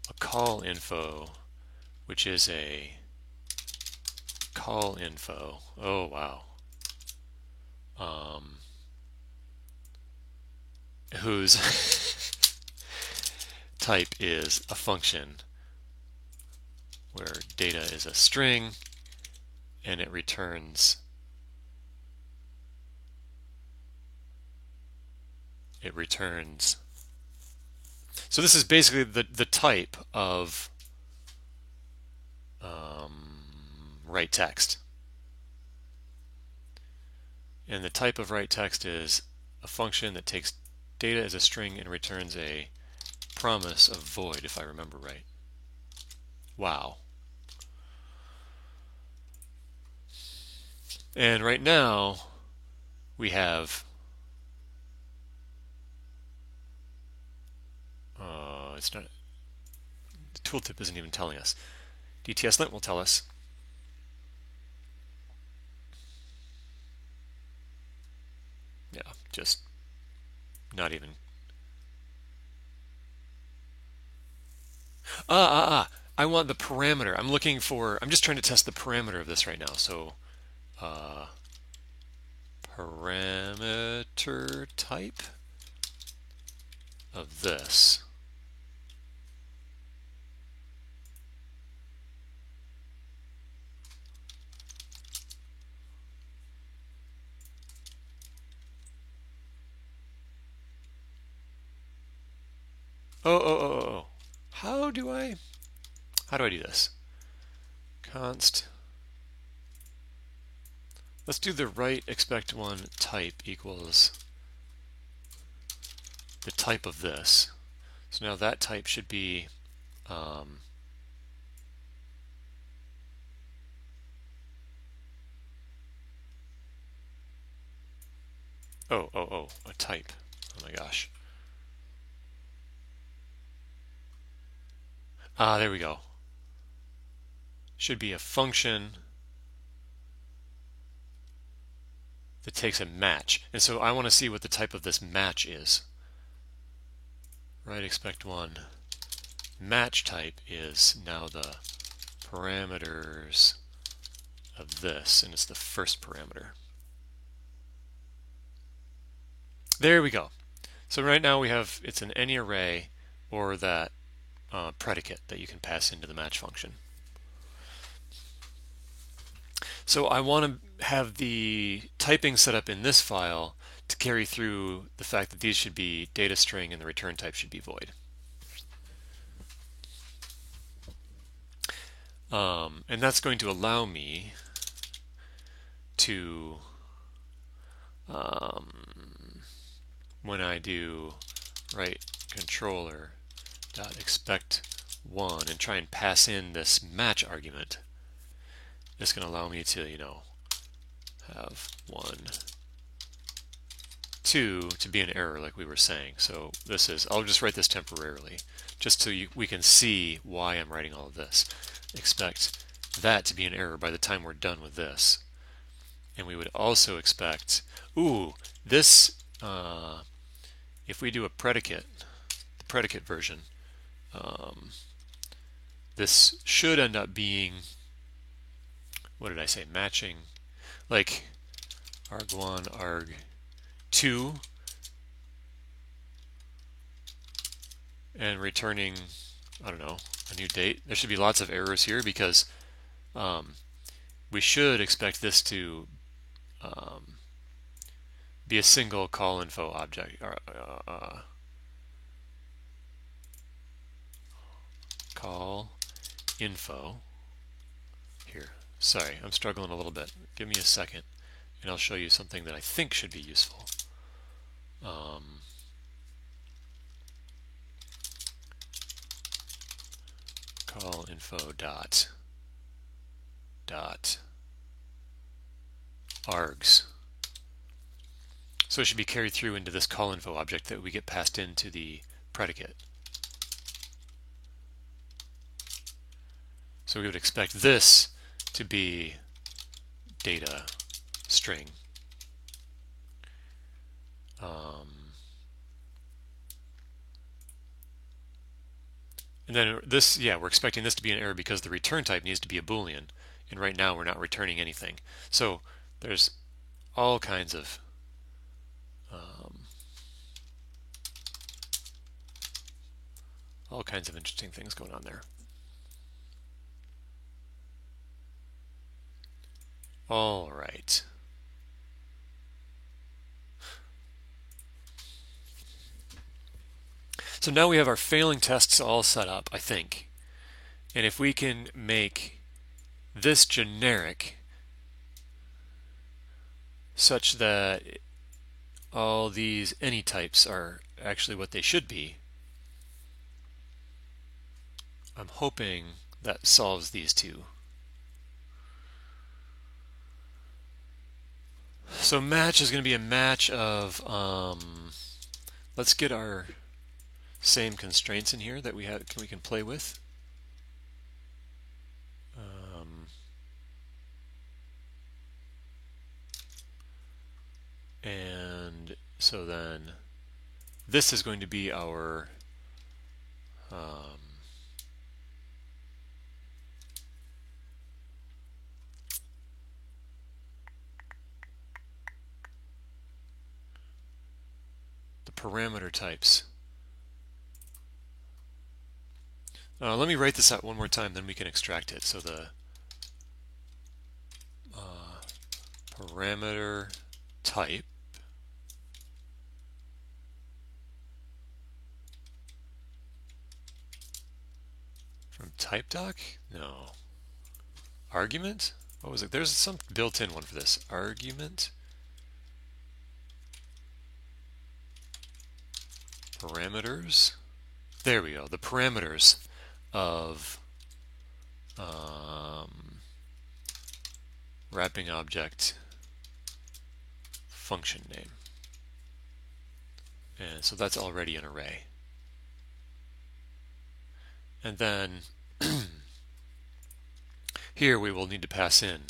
a call info, which is a call info. Oh wow. Whose type is a function where data is a string and it returns so this is basically the type of write text. And the type of write text is a function that takes data as a string and returns a promise of void, if I remember right. Wow. And right now we have it's not, the tooltip isn't even telling us. DTS-lint will tell us. Yeah, just not even. I want the parameter. I'm just trying to test the parameter of this right now. So parameter type of this. Oh. How do I do this? Const. Let's do the write expect one type equals the type of this. So now that type should be a type. Oh my gosh. There we go. Should be a function that takes a match. And so I want to see what the type of this match is. Write expect one match type is now the parameters of this, and it's the first parameter. There we go. So right now we have, it's an any array or that predicate that you can pass into the match function. So I want to have the typing set up in this file to carry through the fact that these should be data string and the return type should be void. And that's going to allow me to, when I do write controller dot expect one and try and pass in this match argument, it's going to allow me to, have 1, 2 to be an error like we were saying. So this is, I'll just write this temporarily just so we can see why I'm writing all of this. Expect that to be an error by the time we're done with this. And we would also expect, this, if we do a predicate, the predicate version, this should end up being, what did I say, matching, like arg1, arg2, and returning, I don't know, a new date. There should be lots of errors here because we should expect this to be a single call info object. Call info here. Sorry, I'm struggling a little bit. Give me a second and I'll show you something that I think should be useful. Call info dot args. So it should be carried through into this call info object that we get passed into the predicate. So we would expect this to be data string. And then this, yeah, we're expecting this to be an error because the return type needs to be a Boolean. And right now we're not returning anything. So there's all kinds of interesting things going on there. All right. So now we have our failing tests all set up, I think. And if we can make this generic such that all these any types are actually what they should be, I'm hoping that solves these two. So match is going to be a match of, let's get our same constraints in here that we can play with. And so then this is going to be our the parameter types. Let me write this out one more time, then we can extract it. So the parameter type from typedoc? No. Argument? What was it? There's some built-in one for this. Argument parameters. There we go. The parameters of wrapping object function name. And so that's already an array. And then here we will need to pass in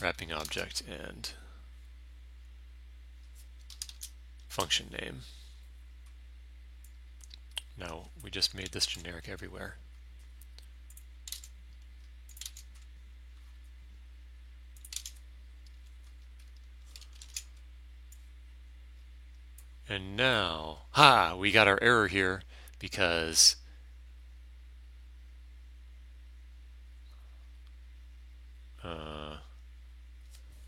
wrapping object and function name. Now we just made this generic everywhere. And now, we got our error here because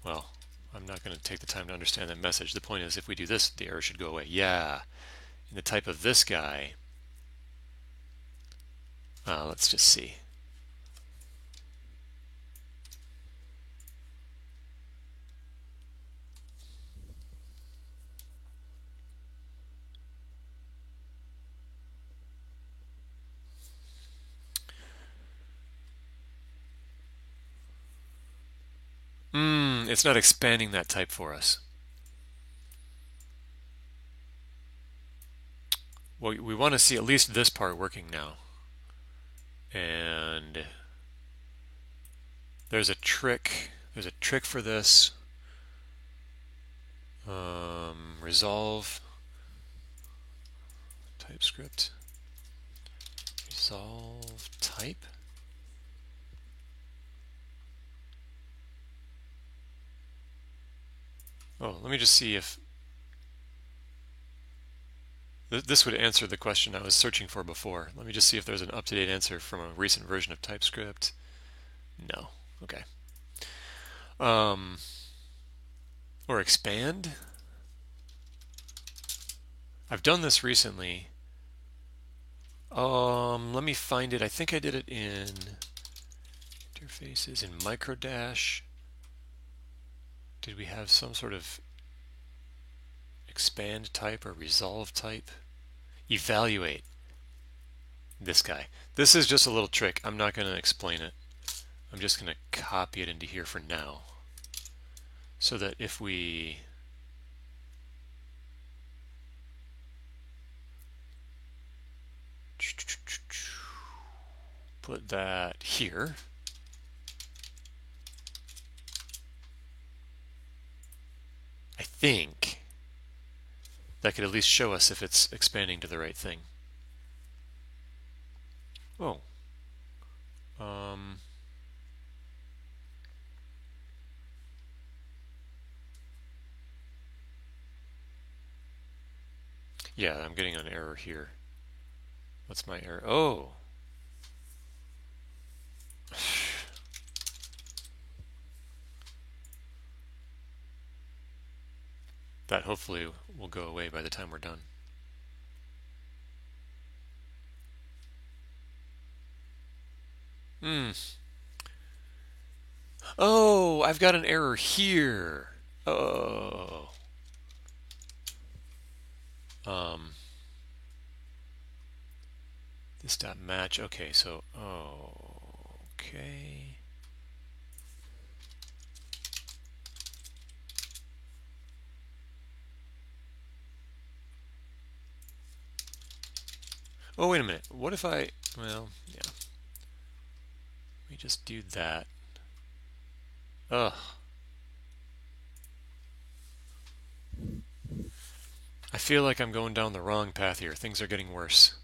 well, I'm not going to take the time to understand that message. The point is, if we do this, the error should go away. Yeah. In the type of this guy, let's just see. It's not expanding that type for us. Well, we want to see at least this part working now. And there's a trick. There's a trick for this. Resolve TypeScript. Resolve type. Oh, let me just see if this would answer the question I was searching for before. Let me just see if there's an up-to-date answer from a recent version of TypeScript. No. Okay. Or expand. I've done this recently. Let me find it. I think I did it in interfaces in microdash. Did we have some sort of expand type or resolve type? Evaluate. This guy. This is just a little trick. I'm not going to explain it. I'm just going to copy it into here for now. So that if we put that here, I think that could at least show us if it's expanding to the right thing. Oh. Um, yeah, I'm getting an error here. What's my error? Oh. That hopefully will go away by the time we're done. Hmm. Oh, I've got an error here. Oh. Um, this dot match. Okay, so okay. Oh, wait a minute. What if I? Well, yeah. We just do that. Ugh. I feel like I'm going down the wrong path here. Things are getting worse.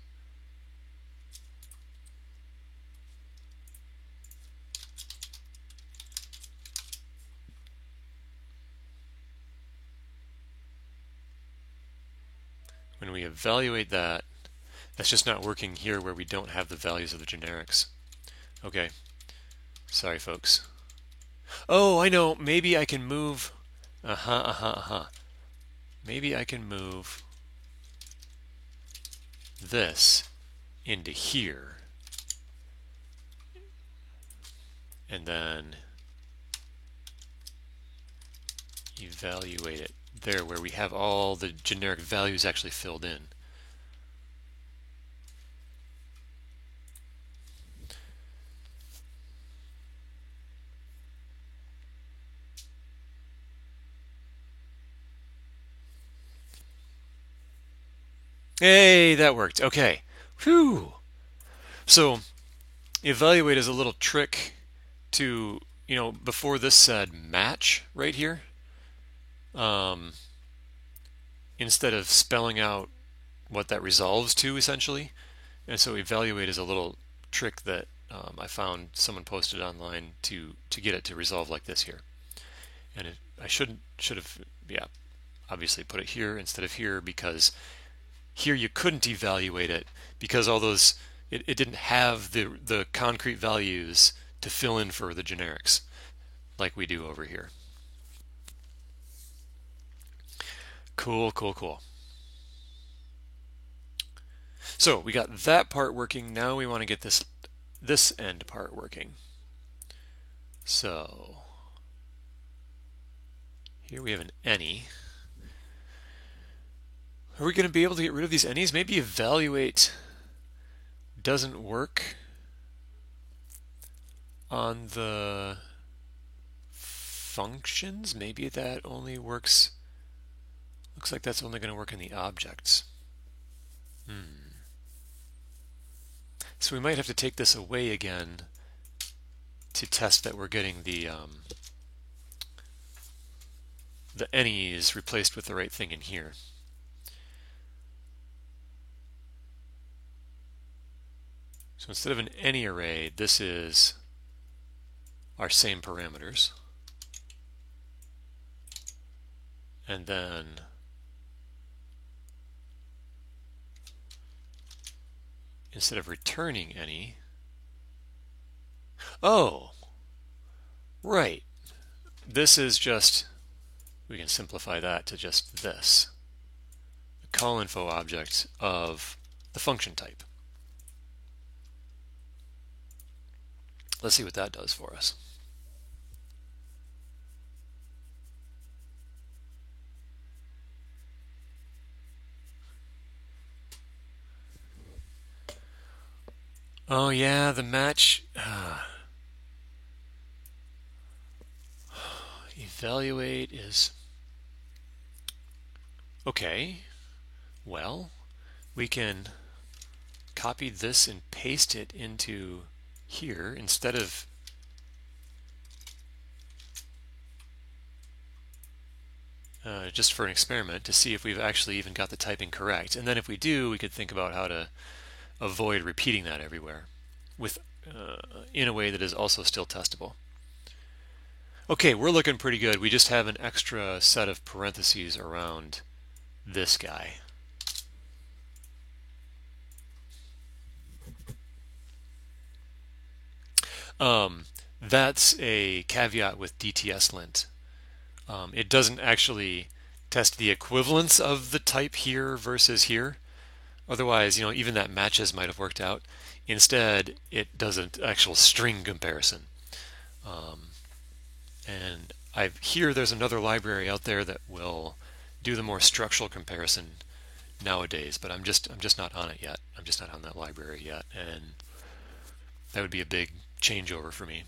When we evaluate that, that's just not working here where we don't have the values of the generics. Okay. Sorry, folks. Oh, I know. Maybe I can move. Maybe I can move this into here. And then evaluate it there where we have all the generic values actually filled in. Hey, that worked. Okay. Whew. So evaluate is a little trick to, before this said match right here. Um, Instead of spelling out what that resolves to essentially. And so evaluate is a little trick that I found someone posted online to get it to resolve like this here. And I should have, yeah, obviously put it here instead of here, because here you couldn't evaluate it because all those it didn't have the concrete values to fill in for the generics like we do over here. Cool, cool, cool. So we got that part working. Now we want to get this end part working. So here we have an any. Are we going to be able to get rid of these any's? Maybe evaluate doesn't work on the functions. Maybe that only works. Looks like that's only going to work in the objects. So we might have to take this away again to test that we're getting the any's replaced with the right thing in here. So instead of an any array, this is our same parameters. And then instead of returning any, oh, right. This is just, we can simplify that to just this, the call info object of the function type. Let's see what that does for us. Oh yeah, the match. Evaluate is okay. Well, we can copy this and paste it into here instead of just for an experiment to see if we've actually even got the typing correct. And then if we do, we could think about how to avoid repeating that everywhere. with in a way that is also still testable. Okay, we're looking pretty good. We just have an extra set of parentheses around this guy. That's a caveat with DTS-lint. It doesn't actually test the equivalence of the type here versus here. Otherwise, even that matches might have worked out. Instead, it does an actual string comparison. And I hear there's another library out there that will do the more structural comparison nowadays, but I'm just not on it yet. I'm just not on that library yet, and that would be a big changeover for me.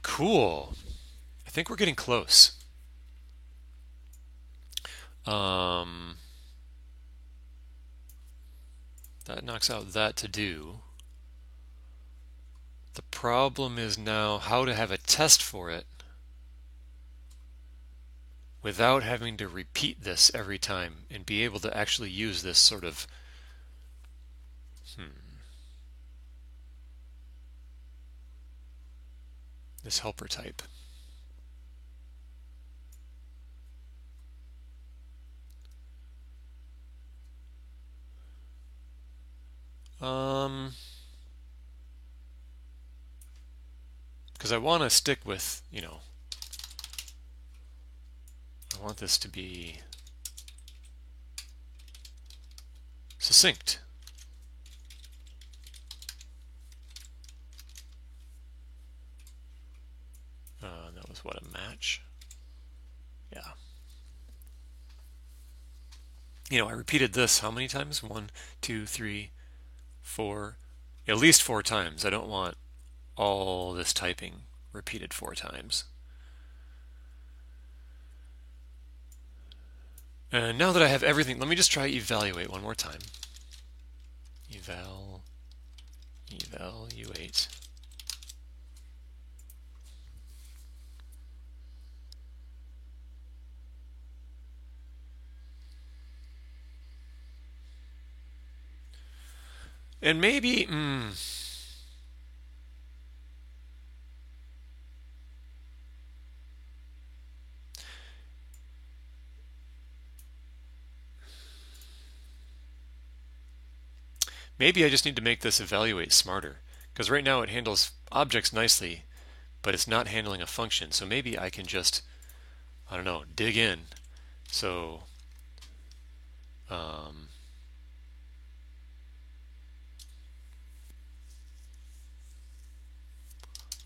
Cool. I think we're getting close. That knocks out that to do. The problem is now how to have a test for it without having to repeat this every time and be able to actually use this sort of this helper type. Because I want to stick with, I want this to be succinct. That was what, a match? Yeah. I repeated this how many times? 1, 2, 3, 4, at least 4 times. I don't want all this typing repeated 4 times. And now that I have everything, let me just try evaluate one more time. Evaluate. And maybe, maybe I just need to make this evaluate smarter, because right now it handles objects nicely, but it's not handling a function. So maybe I can just, I don't know, dig in. So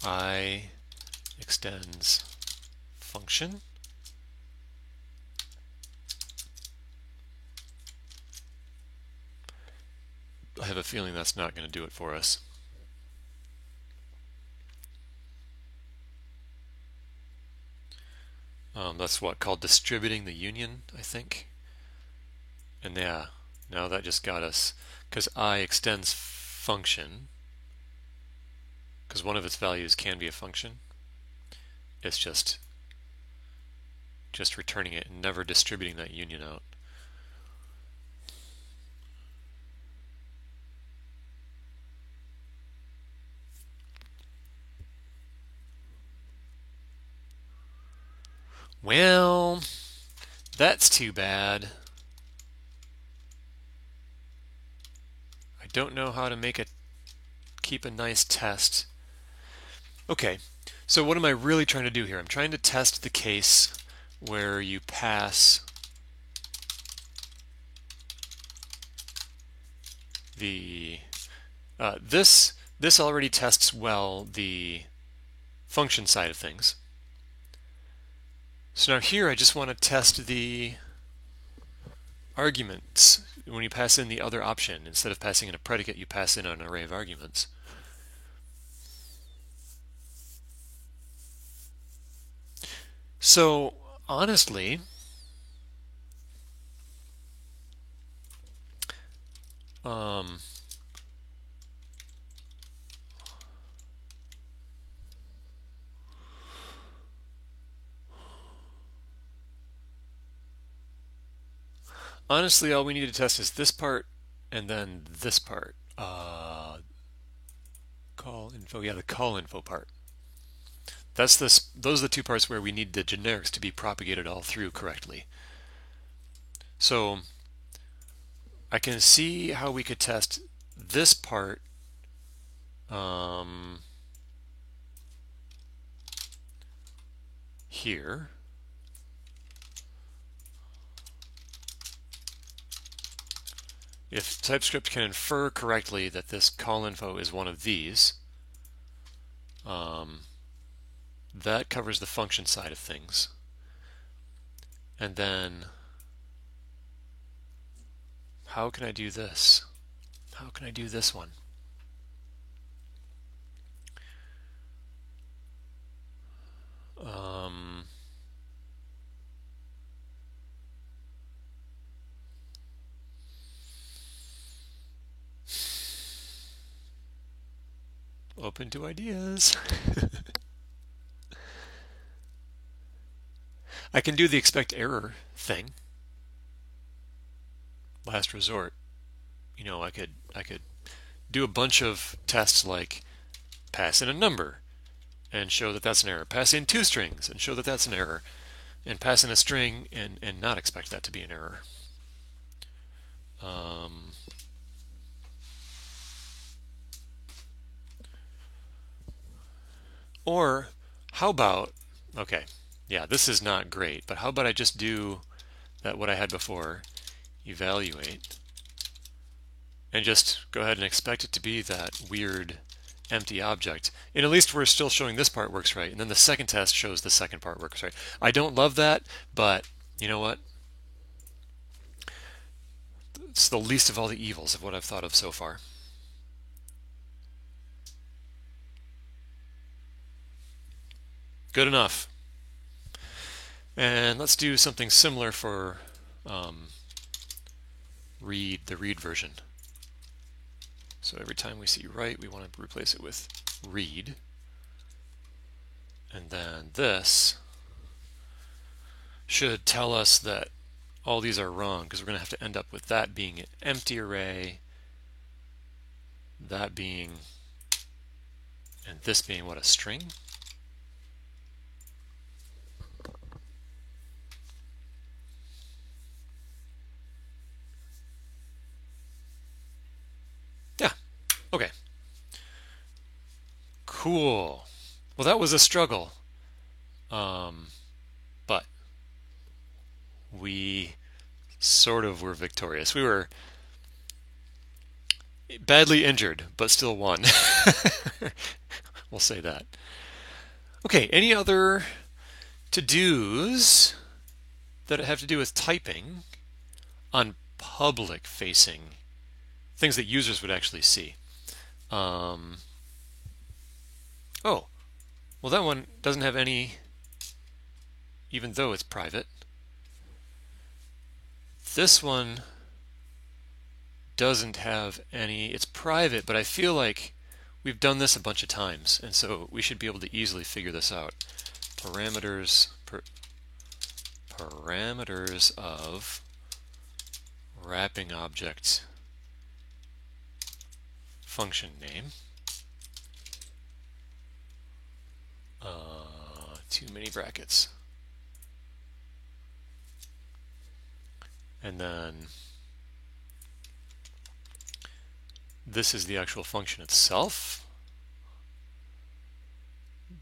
I extends function. I have a feeling that's not going to do it for us. That's what called distributing the union, I think. And yeah, now that just got us, because I extends function, because one of its values can be a function. It's just returning it and never distributing that union out. Well, that's too bad. I don't know how to keep a nice test. Okay, so what am I really trying to do here? I'm trying to test the case where you pass the this already tests well the function side of things. So now here I just want to test the arguments. When you pass in the other option, instead of passing in a predicate, you pass in an array of arguments. So honestly, all we need to test is this part and then this part, call info. Yeah, the call info part. That's this. Those are the two parts where we need the generics to be propagated all through correctly. So I can see how we could test this part here. If TypeScript can infer correctly that this call info is one of these, that covers the function side of things. And then, how can I do this? How can I do this one? Open to ideas. I can do the expect error thing. Last resort. You know, I could do a bunch of tests like pass in a number and show that that's an error. Pass in two strings and show that that's an error. And pass in a string and not expect that to be an error. Or how about, okay, yeah, this is not great, but how about I just do that what I had before, evaluate, and just go ahead and expect it to be that weird empty object. And at least we're still showing this part works right, and then the second test shows the second part works right. I don't love that, but you know what? It's the least of all the evils of what I've thought of so far. Good enough. And let's do something similar for the read version. So every time we see write, we want to replace it with read. And then this should tell us that all these are wrong, because we're going to have to end up with that being an empty array, that being, and this being what, a string? Yeah, okay. Cool. Well, that was a struggle. But we sort of were victorious. We were badly injured, but still won. We'll say that. Okay, any other to-dos that have to do with typing on public-facing things that users would actually see? Oh, well, that one doesn't have any, even though it's private. This one doesn't have any. It's private, but I feel like we've done this a bunch of times, and so we should be able to easily figure this out. Parameters of wrapping object function name. Too many brackets. And then this is the actual function itself.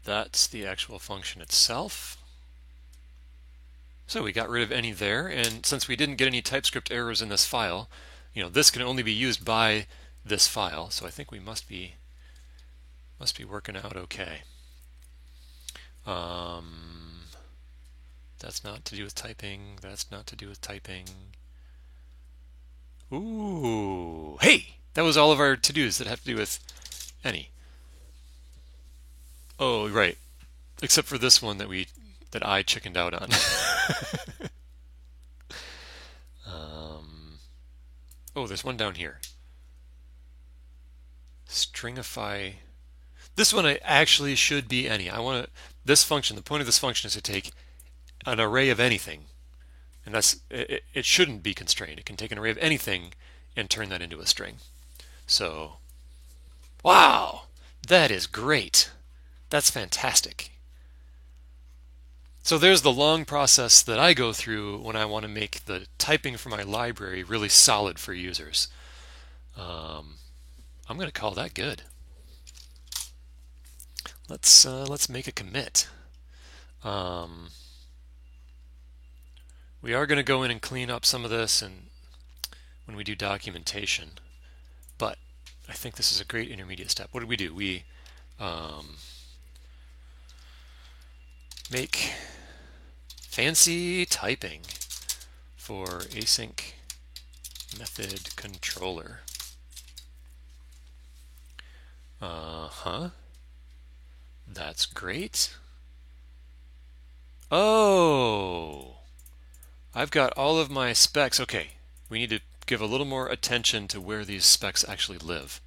That's the actual function itself. So we got rid of any there, and since we didn't get any TypeScript errors in this file, you know, this can only be used by this file, so I think we must be working out okay. That's not to do with typing. That's not to do with typing. Ooh, hey, that was all of our to-dos that have to do with any. Oh, right, except for this one that I chickened out on. Oh, there's one down here. Stringify. This one I actually should be any. I want to. This function. The point of this function is to take an array of anything, and it shouldn't be constrained. It can take an array of anything and turn that into a string. So, wow, that is great. That's fantastic. So there's the long process that I go through when I want to make the typing for my library really solid for users. I'm going to call that good. Let's make a commit. We are going to go in and clean up some of this and when we do documentation, but I think this is a great intermediate step. What did we do? We make fancy typing for async method controller. That's great. Oh, I've got all of my specs. Okay, we need to give a little more attention to where these specs actually live.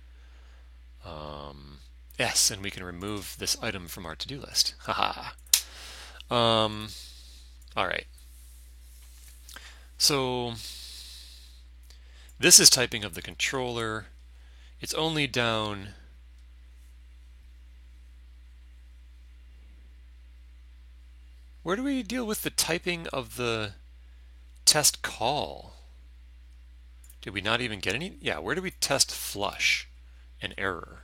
Yes, and we can remove this item from our to-do list. Haha. All right. So this is typing of the controller. It's only down. Where do we deal with the typing of the test call? Did we not even get any? Yeah, where do we test flush and error?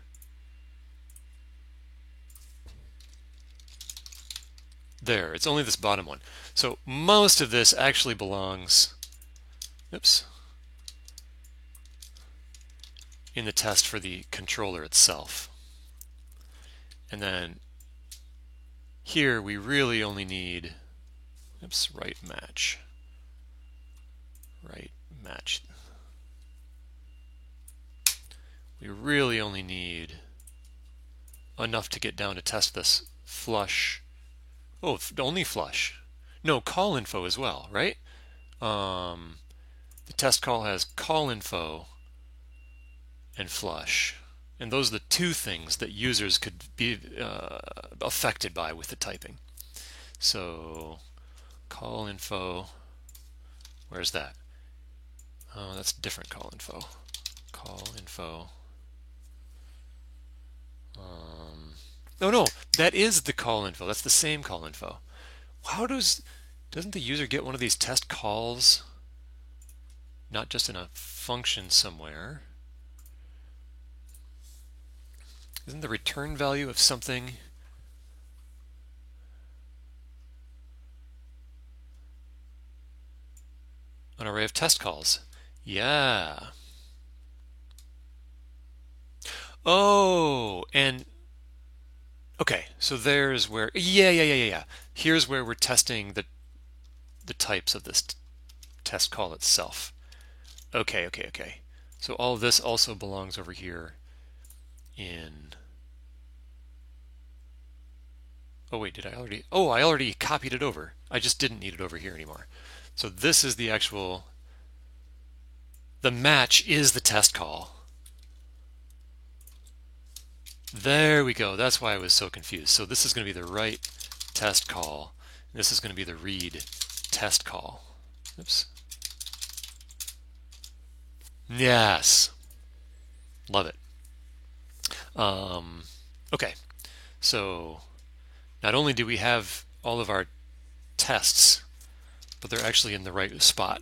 There, it's only this bottom one. So most of this actually belongs, oops, in the test for the controller itself. And then here we really only need, oops, right match. Right match. We really only need enough to get down to test this flush. Oh, only flush. No, call info as well, right? The test call has call info and flush. And those are the two things that users could be affected by with the typing. So call info, where's that? Oh, that's different call info. Call info. No, that is the call info. That's the same call info. How doesn't the user get one of these test calls, not just in a function somewhere? Isn't the return value of something an array of test calls? Yeah. Oh, and okay, so there's where, yeah. Here's where we're testing the types of this test call itself. Okay. So all of this also belongs over here in, oh wait, did I already, oh, I already copied it over. I just didn't need it over here anymore. So this is the actual, the match is the test call. There we go. That's why I was so confused. So this is going to be the write test call. This is going to be the read test call. Oops. Yes. Love it. Okay. So not only do we have all of our tests, but they're actually in the right spot.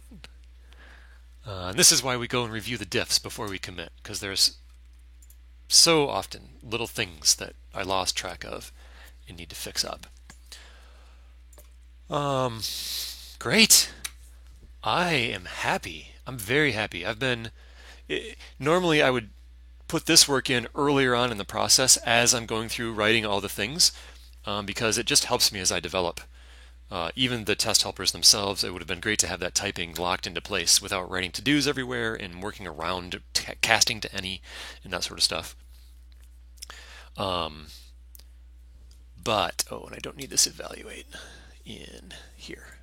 And this is why we go and review the diffs before we commit, because there's so often little things that I lost track of and need to fix up. Great. I am happy. I'm very happy. Normally I would put this work in earlier on in the process as I'm going through writing all the things, because it just helps me as I develop. Even the test helpers themselves, it would have been great to have that typing locked into place without writing to-dos everywhere and working around casting to any and that sort of stuff. But, oh, and I don't need this evaluate in here,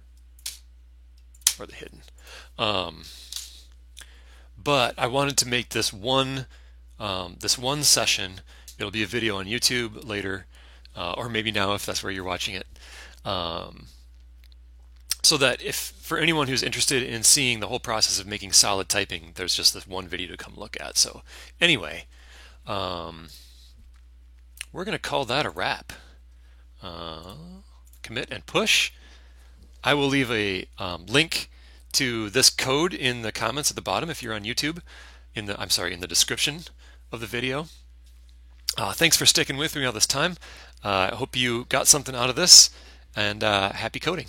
or the hidden. But I wanted to make this one session. It'll be a video on YouTube later, or maybe now if that's where you're watching it. so that if for anyone who's interested in seeing the whole process of making solid typing, there's just this one video to come look at. So anyway, um, we're going to call that a wrap. Commit and push. I will leave a link to this code in the comments at the bottom if you're on YouTube. In the description of the video. Thanks for sticking with me all this time. I hope you got something out of this, and happy coding.